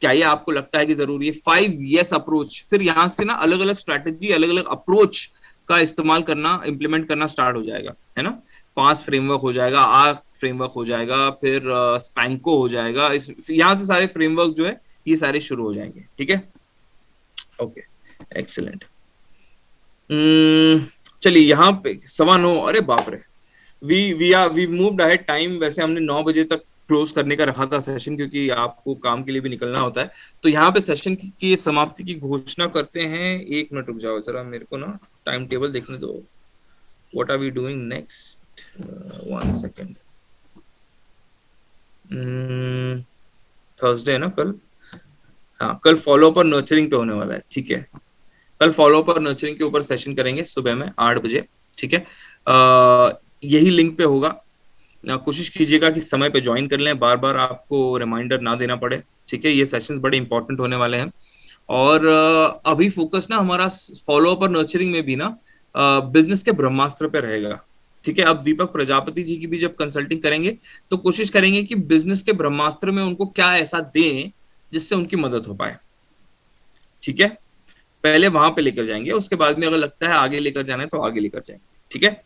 क्या ये आपको लगता है कि जरूरी है। 5 yes अप्रोच, फिर यहाँ से ना अलग अलग स्ट्रैटेजी, अलग अलग अप्रोच का इस्तेमाल करना, इंप्लीमेंट करना स्टार्ट हो जाएगा, है ना। 5 फ्रेमवर्क हो जाएगा, आर्क फ्रेमवर्क हो जाएगा, फिर स्पैंको हो जाएगा, यहाँ से सारे फ्रेमवर्क जो है ये सारे शुरू हो जाएंगे। ठीक है, ओके, एक्सीलेंट। चलिए यहाँ पे 9:15, अरे बाप रे, वी मूव्ड अहेड टाइम। वैसे हमने 9 बजे तक क्लोज करने का रखा था सेशन, क्योंकि आपको काम के लिए भी निकलना होता है। तो यहाँ पे सेशन की समाप्ति की घोषणा करते हैं। 1 मिनट रुक जाओ जरा, मेरे को ना टाइम टेबल देखने दो। What are we doing next, 1 second. Thursday है ना कल, हाँ कल फॉलो अप और नर्चरिंग पे होने वाला है। ठीक है, कल फॉलो अप और नर्चरिंग के ऊपर सेशन करेंगे सुबह में 8 बजे। ठीक है, यही लिंक पे होगा। कोशिश कीजिएगा कि समय पे ज्वाइन कर लें, बार बार आपको रिमाइंडर ना देना पड़े। ठीक है, ये सेशंस बड़े इंपॉर्टेंट होने वाले हैं। और अभी फोकस ना हमारा फॉलो अप और नर्चरिंग में भी ना बिजनेस के ब्रह्मास्त्र पे रहेगा। ठीक है, अब दीपक प्रजापति जी की भी जब कंसल्टिंग करेंगे तो कोशिश करेंगे कि बिजनेस के ब्रह्मास्त्र में उनको क्या ऐसा दें जिससे उनकी मदद हो पाए। ठीक है, पहले वहां पे लेकर जाएंगे, उसके बाद में अगर लगता है आगे लेकर जाना है तो आगे लेकर जाएंगे। ठीक है,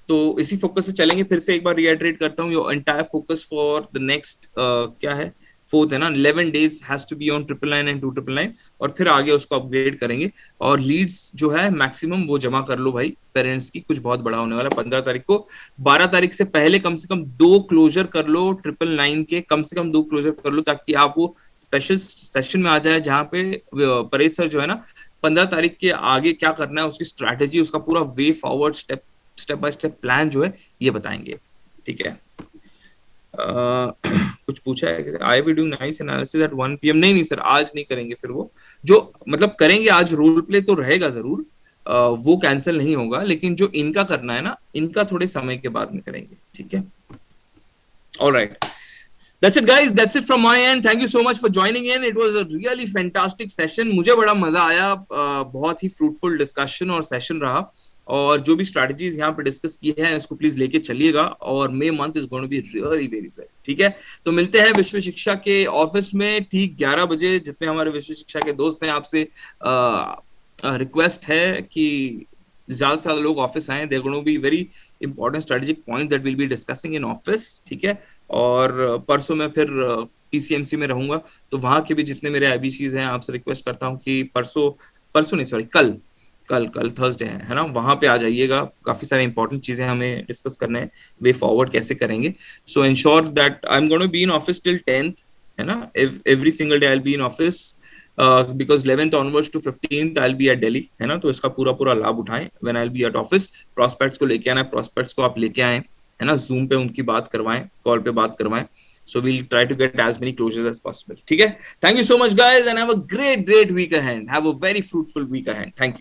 तो इसी फोकस से चलेंगे। फिर से एक बार रिएटरेट करता हूँ, your entire focus for the next क्या है, 4th है ना, 11 days has to be on 999 and 299, और फिर आगे उसको अपग्रेड करेंगे। और लीड्स जो है मैक्सिमम वो जमा कर लो भाई, पेरेंट्स की कुछ बहुत बड़ा होने वाला 15 तारीख को। 12 तारीख से पहले कम से कम 2 क्लोजर कर लो, 999 के कम से कम 2 क्लोजर कर लो, ताकि आप वो स्पेशल सेशन में आ जाए जहाँ पे परेश सर जो है ना 15 तारीख के आगे क्या करना है, उसकी स्ट्रैटेजी, उसका पूरा way forward step by step plan जो है ये बताएंगे। ठीक है, कुछ पूछा है, I be doing nice analysis at 1 PM। नहीं सर, आज नहीं करेंगे। फिर वो जो मतलब करेंगे आज, रोल प्ले तो रहेगा जरूर, वो कैंसिल नहीं होगा, लेकिन जो इनका करना है ना, इनका थोड़े समय के बाद में करेंगे, ठीक है। Alright, that's it guys, that's it from my end. Thank you so much for joining in. It was a really fantastic session. मुझे बड़ा मजा आया, बहुत ही फ्रूटफुल डिस्कशन और सेशन रहा, और जो भी स्ट्रेटजीज यहाँ पे डिस्कस की है उसको प्लीज लेके चलिएगा, और May month is going to be really very very, ठीक है। तो मिलते हैं विश्व शिक्षा के ऑफिस में ठीक 11 बजे। जितने हमारे विश्व शिक्षा के दोस्त हैं, आपसे रिक्वेस्ट है कि ज्यादा से ज्यादा लोग ऑफिस आए। There going to be very important strategic points that will be discussing in office, ठीक है। और परसों मैं फिर PCMC में रहूंगा, तो वहां के भी जितने मेरे IBCs हैं, आपसे रिक्वेस्ट करता हूँ कि परसों नहीं सॉरी कल थर्सडे है ना, वहां पे आ जाइएगा। काफी सारे इंपॉर्टेंट चीजें हमें डिस्कस करने हैं, वे फॉरवर्ड कैसे करेंगे। So ensure that I am going to be in office till 10th, है ना। Every single day I will be in office, because 11th onwards to 15th I'll be at Delhi, है ना। तो इसका पूरा लाभ उठाएं when I'll be at office। prospects को लेके आना है, prospects को आप लेके आए, है ना। Zoom पे उनकी बात करवाएं, कॉल पे बात करवाएं। So we'll try to get as many closures as possible, ठीक है। Thank you so much guys and have a great week ahead. Have a very fruitful week ahead. Thank you.